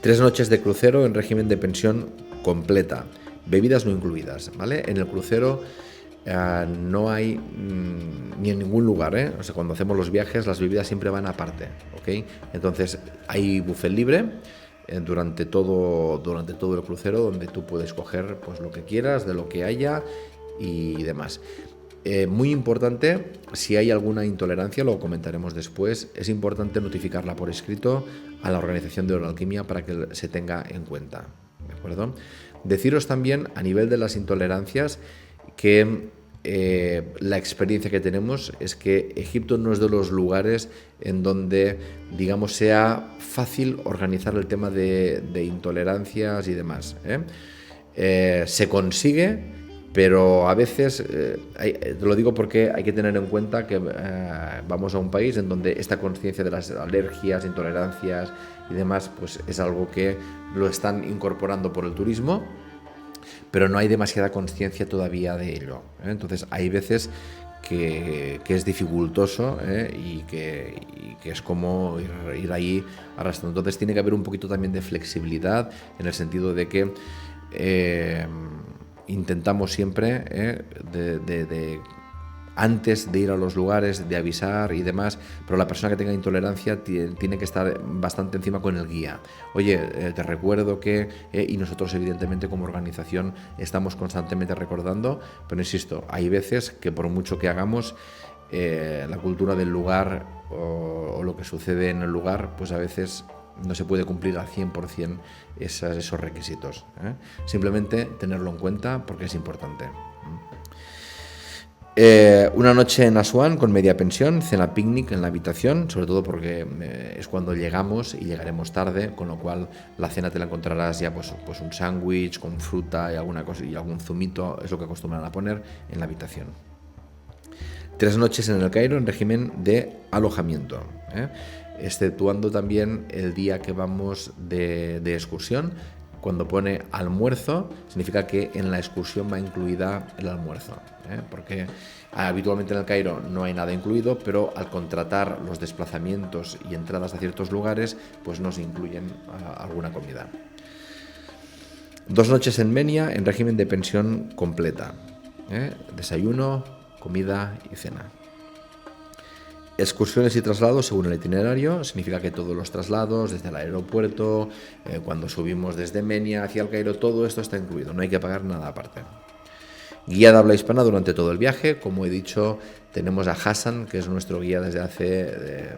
3 noches de crucero en régimen de pensión completa, bebidas no incluidas, ¿vale? En el crucero no hay ni en ningún lugar, o sea, cuando hacemos los viajes las bebidas siempre van aparte, ¿ok? Entonces hay buffet libre durante todo el crucero, donde tú puedes coger pues lo que quieras de lo que haya y demás. Muy importante, si hay alguna intolerancia, lo comentaremos después, es importante notificarla por escrito a la organización de Oroalquimia para que se tenga en cuenta, ¿de acuerdo? Deciros también, a nivel de las intolerancias, que la experiencia que tenemos es que Egipto no es de los lugares en donde, digamos, sea fácil organizar el tema de intolerancias y demás. Se consigue, pero a veces, te lo digo porque hay que tener en cuenta que vamos a un país en donde esta conciencia de las alergias, intolerancias y demás, pues es algo que lo están incorporando por el turismo, pero no hay demasiada conciencia todavía de ello. Entonces hay veces que es dificultoso y que es como ir ahí arrastrando. Entonces tiene que haber un poquito también de flexibilidad, en el sentido de que intentamos siempre antes de ir a los lugares, de avisar y demás, pero la persona que tenga intolerancia tiene que estar bastante encima con el guía. Oye, te recuerdo que... y nosotros evidentemente como organización estamos constantemente recordando, pero insisto, hay veces que por mucho que hagamos, la cultura del lugar o lo que sucede en el lugar, pues a veces no se puede cumplir al 100% esos requisitos. Simplemente tenerlo en cuenta porque es importante. Una noche en Asuán con media pensión, cena picnic en la habitación, sobre todo porque es cuando llegamos y llegaremos tarde, con lo cual la cena te la encontrarás ya pues un sándwich con fruta y alguna cosa y algún zumito, es lo que acostumbran a poner en la habitación. 3 noches en el Cairo en régimen de alojamiento, exceptuando también el día que vamos de excursión. Cuando pone almuerzo, significa que en la excursión va incluida el almuerzo, porque habitualmente en el Cairo no hay nada incluido, pero al contratar los desplazamientos y entradas a ciertos lugares, pues nos incluyen alguna comida. 2 noches en Menia en régimen de pensión completa, desayuno, comida y cena. Excursiones y traslados según el itinerario, significa que todos los traslados desde el aeropuerto, cuando subimos desde Menia hacia el Cairo, todo esto está incluido, no hay que pagar nada aparte. Guía de habla hispana durante todo el viaje, como he dicho, tenemos a Hassan, que es nuestro guía desde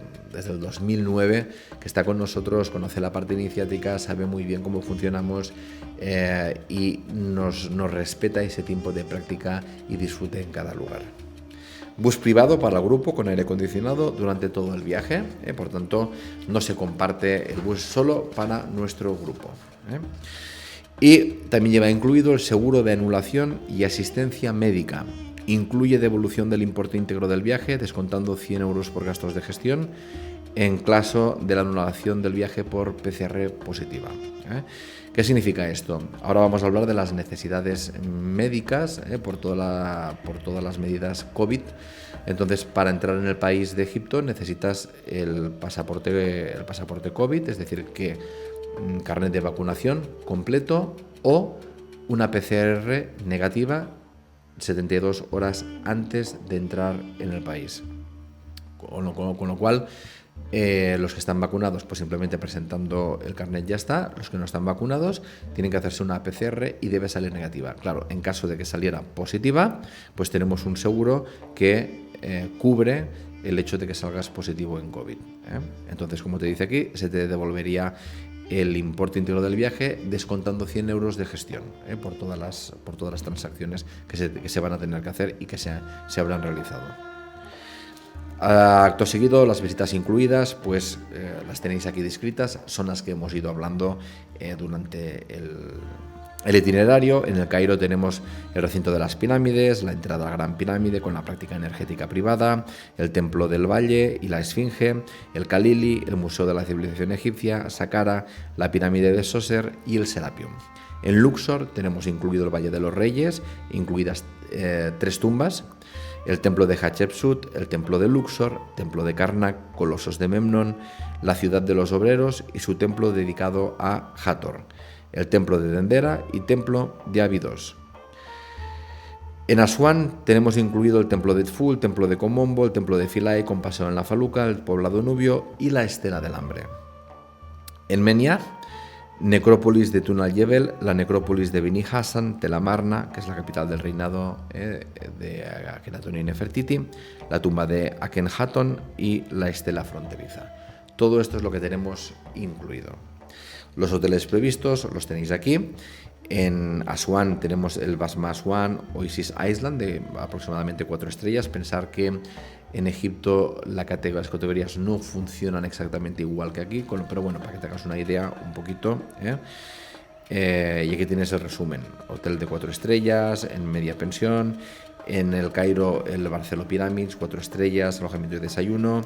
el 2009, que está con nosotros, conoce la parte iniciática, sabe muy bien cómo funcionamos y nos respeta ese tiempo de práctica y disfrute en cada lugar. Bus privado para el grupo con aire acondicionado durante todo el viaje, por tanto no se comparte el bus, solo para nuestro grupo. Y también lleva incluido el seguro de anulación y asistencia médica. Incluye devolución del importe íntegro del viaje, descontando 100 euros por gastos de gestión en caso de la anulación del viaje por PCR positiva. ¿Qué significa esto? Ahora vamos a hablar de las necesidades médicas por todas las medidas COVID. Entonces, para entrar en el país de Egipto necesitas el pasaporte COVID, es decir, que carnet de vacunación completo o una PCR negativa 72 horas antes de entrar en el país. Con lo cual, los que están vacunados, pues simplemente presentando el carnet ya está. Los que no están vacunados tienen que hacerse una PCR y debe salir negativa. Claro, en caso de que saliera positiva, pues tenemos un seguro que cubre el hecho de que salgas positivo en COVID. Entonces, como te dice aquí, se te devolvería el importe íntegro del viaje descontando 100 euros de gestión por todas las transacciones que se van a tener que hacer y que se habrán realizado. Acto seguido, las visitas incluidas, pues las tenéis aquí descritas, son las que hemos ido hablando durante el itinerario. En el Cairo tenemos el recinto de las pirámides, la entrada a la Gran Pirámide con la práctica energética privada, el Templo del Valle y la Esfinge, el Khalili, el Museo de la Civilización Egipcia, Saqqara, la Pirámide de Djoser y el Serapeum. En Luxor tenemos incluido el Valle de los Reyes, incluidas 3 tumbas, el templo de Hatshepsut, el templo de Luxor, templo de Karnak, Colosos de Memnón, la ciudad de los obreros y su templo dedicado a Hathor, el templo de Dendera y templo de Abidos. En Asuán tenemos incluido el templo de Edfu, el templo de Komombo, el templo de Philae con paseo en la Faluca, el poblado nubio y la estela del hambre. En Menia, necrópolis de Tun al-Jebel, la necrópolis de Bini Hassan, Tel Amarna, que es la capital del reinado de Akenatón y Nefertiti, la tumba de Akenhatón y la estela fronteriza. Todo esto es lo que tenemos incluido. Los hoteles previstos los tenéis aquí. En Asuán tenemos el Basma Asuán Oasis Island de aproximadamente 4 estrellas. Pensar que en Egipto las categorías no funcionan exactamente igual que aquí, pero bueno, para que te hagas una idea un poquito. Y aquí tienes el resumen. Hotel de 4 estrellas, en media pensión. En el Cairo el Barceló Pyramids, 4 estrellas, alojamiento y desayuno.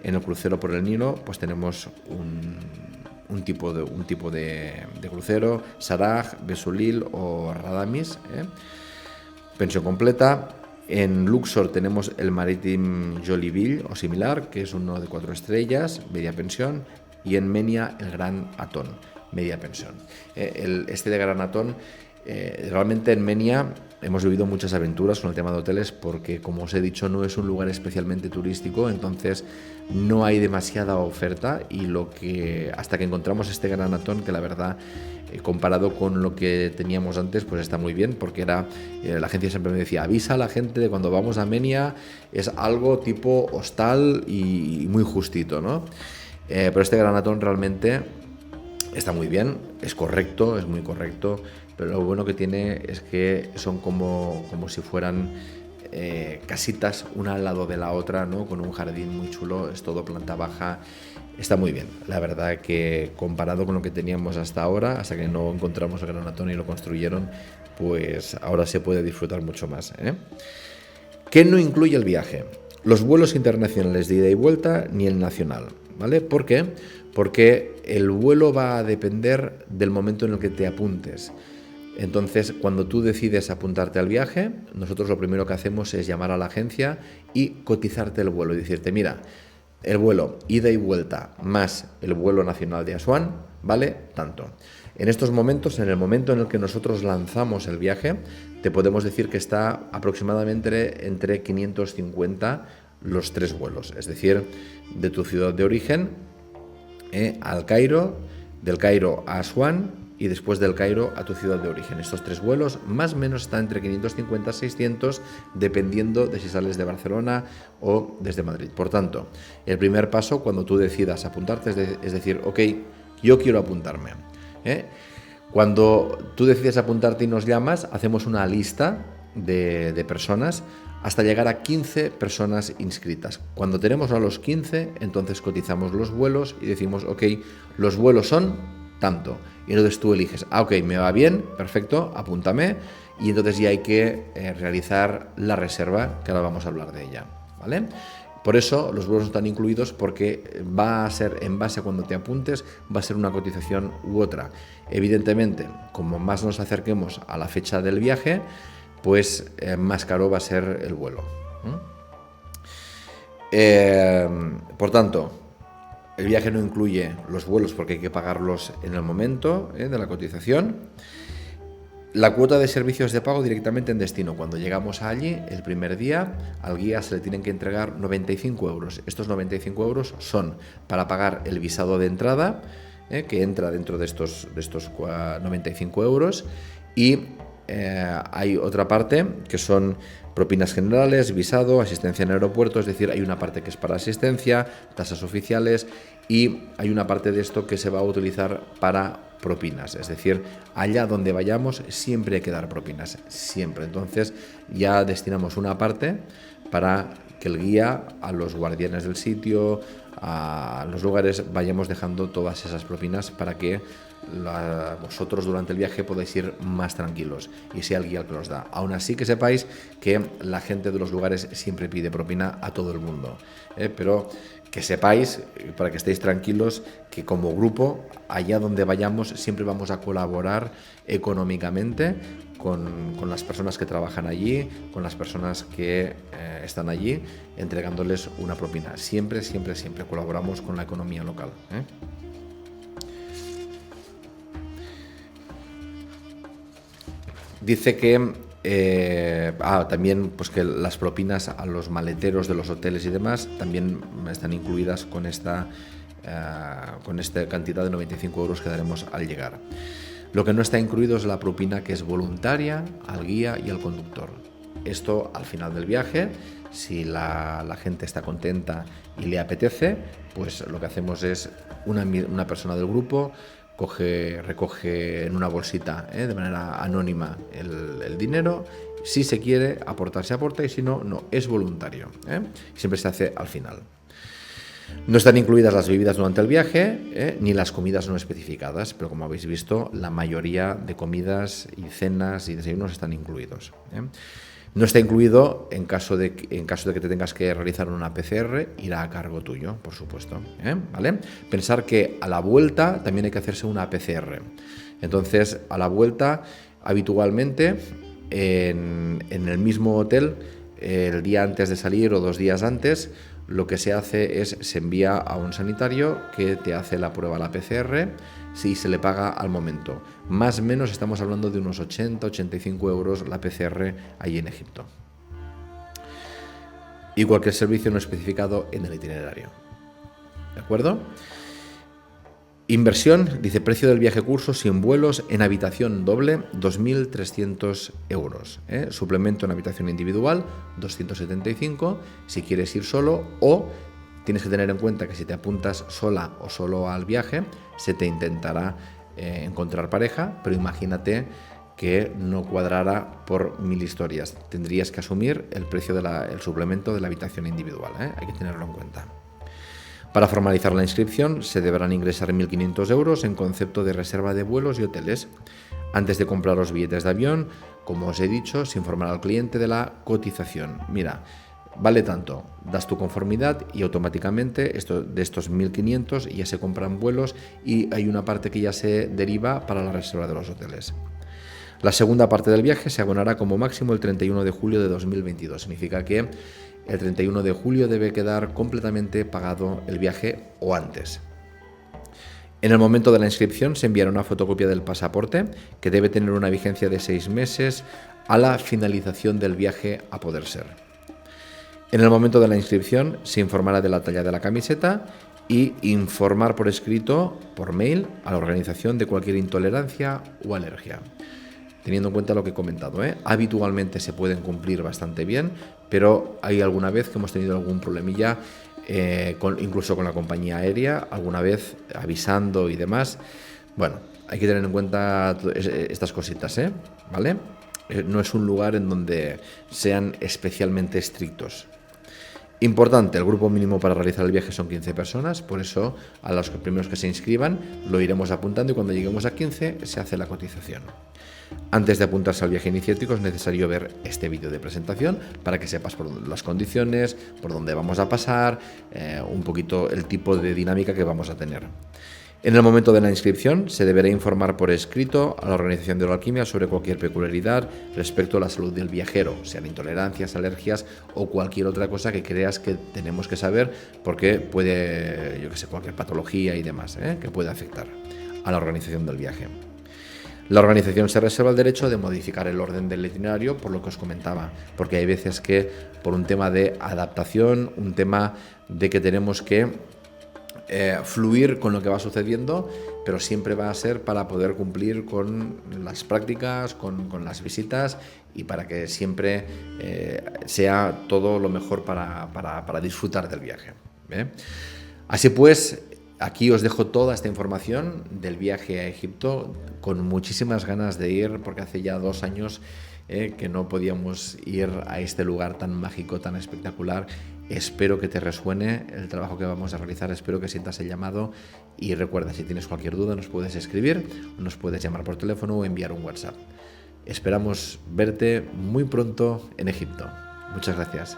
En el crucero por el Nilo pues tenemos un tipo de crucero, Saraj, Besulil o Radamis, pensión completa. En Luxor tenemos el Maritime Joliville o similar, que es uno de 4 estrellas, media pensión, y en Menia el Gran Atón, media pensión. Este de Gran Atón, realmente en Menia hemos vivido muchas aventuras con el tema de hoteles porque, como os he dicho, no es un lugar especialmente turístico, entonces no hay demasiada oferta y hasta que encontramos este Gran Atón, que la verdad, comparado con lo que teníamos antes, pues está muy bien, porque la agencia siempre me decía, avisa a la gente de cuando vamos a Menia, es algo tipo hostal y muy justito, ¿no? Pero este Gran Atón realmente está muy bien, es correcto, es muy correcto, pero lo bueno que tiene es que son como si fueran casitas una al lado de la otra, ¿no? Con un jardín muy chulo, es todo planta baja. Está muy bien, la verdad que comparado con lo que teníamos hasta ahora, hasta que no encontramos el Gran Antonio y lo construyeron, pues ahora se puede disfrutar mucho más, ¿eh? ¿Qué no incluye el viaje? Los vuelos internacionales de ida y vuelta ni el nacional, ¿vale? ¿Por qué? Porque el vuelo va a depender del momento en el que te apuntes. Entonces, cuando tú decides apuntarte al viaje, nosotros lo primero que hacemos es llamar a la agencia y cotizarte el vuelo y decirte, mira, el vuelo ida y vuelta más el vuelo nacional de Asuán vale tanto. En estos momentos, en el momento en el que nosotros lanzamos el viaje, te podemos decir que está aproximadamente entre 550 los 3 vuelos, es decir, de tu ciudad de origen al Cairo, del Cairo a Asuán y después del Cairo a tu ciudad de origen. Estos 3 vuelos más o menos están entre 550 y 600 dependiendo de si sales de Barcelona o desde Madrid. Por tanto, el primer paso cuando tú decidas apuntarte es decir, ok, yo quiero apuntarme. Cuando tú decides apuntarte y nos llamas, hacemos una lista de personas hasta llegar a 15 personas inscritas. Cuando tenemos a los 15, entonces cotizamos los vuelos y decimos, ok, los vuelos son tanto. Y entonces tú eliges, ok, me va bien, perfecto, apúntame. Y entonces ya hay que realizar la reserva, que ahora vamos a hablar de ella, ¿vale? Por eso los vuelos no están incluidos porque va a ser en base a cuando te apuntes, va a ser una cotización u otra. Evidentemente, como más nos acerquemos a la fecha del viaje, pues más caro va a ser el vuelo. Por tanto, el viaje no incluye los vuelos porque hay que pagarlos en el momento de la cotización. La cuota de servicios de pago directamente en destino. Cuando llegamos allí, el primer día, al guía se le tienen que entregar 95 euros. Estos 95 euros son para pagar el visado de entrada, que entra dentro de estos 95 euros, y hay otra parte que son propinas generales, visado, asistencia en aeropuerto, es decir, hay una parte que es para asistencia, tasas oficiales, y hay una parte de esto que se va a utilizar para propinas, es decir, allá donde vayamos siempre hay que dar propinas, siempre. Entonces ya destinamos una parte para que el guía, a los guardianes del sitio, a los lugares, vayamos dejando todas esas propinas para que vosotros durante el viaje podáis ir más tranquilos y sea el guía el que los da. Aún así, que sepáis que la gente de los lugares siempre pide propina a todo el mundo, pero que sepáis, para que estéis tranquilos, que como grupo, allá donde vayamos, siempre vamos a colaborar económicamente con las personas que trabajan allí, con las personas que están allí, entregándoles una propina. Siempre, siempre, siempre colaboramos con la economía local, Dice que también pues que las propinas a los maleteros de los hoteles y demás también están incluidas con esta cantidad de 95 euros que daremos al llegar. Lo que no está incluido es la propina que es voluntaria al guía y al conductor. Esto al final del viaje, si la gente está contenta y le apetece, pues lo que hacemos es una persona del grupo recoge en una bolsita de manera anónima el dinero. Si se quiere aportar, se aporta, y si no, no, es voluntario. Siempre se hace al final. No están incluidas las bebidas durante el viaje, ni las comidas no especificadas, pero como habéis visto, la mayoría de comidas y cenas y desayunos están incluidos. No está incluido en caso de que te tengas que realizar una PCR, irá a cargo tuyo, por supuesto, ¿vale? Pensar que a la vuelta también hay que hacerse una PCR. Entonces, a la vuelta, habitualmente, en el mismo hotel, el día antes de salir o 2 días antes, lo que se hace es se envía a un sanitario que te hace la prueba, la PCR, si se le paga al momento. Más o menos estamos hablando de unos 80-85 euros la PCR ahí en Egipto. Y cualquier servicio no especificado en el itinerario. ¿De acuerdo? Inversión, dice precio del viaje curso sin vuelos en habitación doble, 2.300 euros. Suplemento en habitación individual, 275, si quieres ir solo, o tienes que tener en cuenta que si te apuntas sola o solo al viaje, se te intentará encontrar pareja, pero imagínate que no cuadrara por 1000 historias. Tendrías que asumir el precio del suplemento de la habitación individual, ¿eh? Hay que tenerlo en cuenta. Para formalizar la inscripción se deberán ingresar 1.500 euros en concepto de reserva de vuelos y hoteles. Antes de comprar los billetes de avión, como os he dicho, se informará al cliente de la cotización. Mira, vale tanto, das tu conformidad y automáticamente de estos 1.500 ya se compran vuelos y hay una parte que ya se deriva para la reserva de los hoteles. La segunda parte del viaje se abonará como máximo el 31 de julio de 2022. Significa que el 31 de julio debe quedar completamente pagado el viaje o antes. En el momento de la inscripción se enviará una fotocopia del pasaporte que debe tener una vigencia de 6 meses a la finalización del viaje a poder ser. En el momento de la inscripción se informará de la talla de la camiseta y informar por escrito, por mail, a la organización de cualquier intolerancia o alergia. Teniendo en cuenta lo que he comentado, habitualmente se pueden cumplir bastante bien, pero hay alguna vez que hemos tenido algún problemilla, incluso con la compañía aérea, alguna vez avisando y demás. Bueno, hay que tener en cuenta estas cositas, ¿vale? No es un lugar en donde sean especialmente estrictos. Importante, el grupo mínimo para realizar el viaje son 15 personas, por eso a los primeros que se inscriban lo iremos apuntando y cuando lleguemos a 15 se hace la cotización. Antes de apuntarse al viaje iniciático es necesario ver este vídeo de presentación para que sepas por las condiciones, por dónde vamos a pasar, un poquito el tipo de dinámica que vamos a tener. En el momento de la inscripción se deberá informar por escrito a la Organización de Euroalquimia sobre cualquier peculiaridad respecto a la salud del viajero, sean intolerancias, alergias o cualquier otra cosa que creas que tenemos que saber porque puede, cualquier patología y demás, que puede afectar a la organización del viaje. La organización se reserva el derecho de modificar el orden del itinerario, por lo que os comentaba, porque hay veces que por un tema de adaptación, un tema de que tenemos que fluir con lo que va sucediendo, pero siempre va a ser para poder cumplir con las prácticas, con las visitas y para que siempre sea todo lo mejor para disfrutar del viaje. Así pues, aquí os dejo toda esta información del viaje a Egipto, con muchísimas ganas de ir, porque hace ya 2 años que no podíamos ir a este lugar tan mágico, tan espectacular. Espero que te resuene el trabajo que vamos a realizar, espero que sientas el llamado y recuerda, si tienes cualquier duda nos puedes escribir, nos puedes llamar por teléfono o enviar un WhatsApp. Esperamos verte muy pronto en Egipto. Muchas gracias.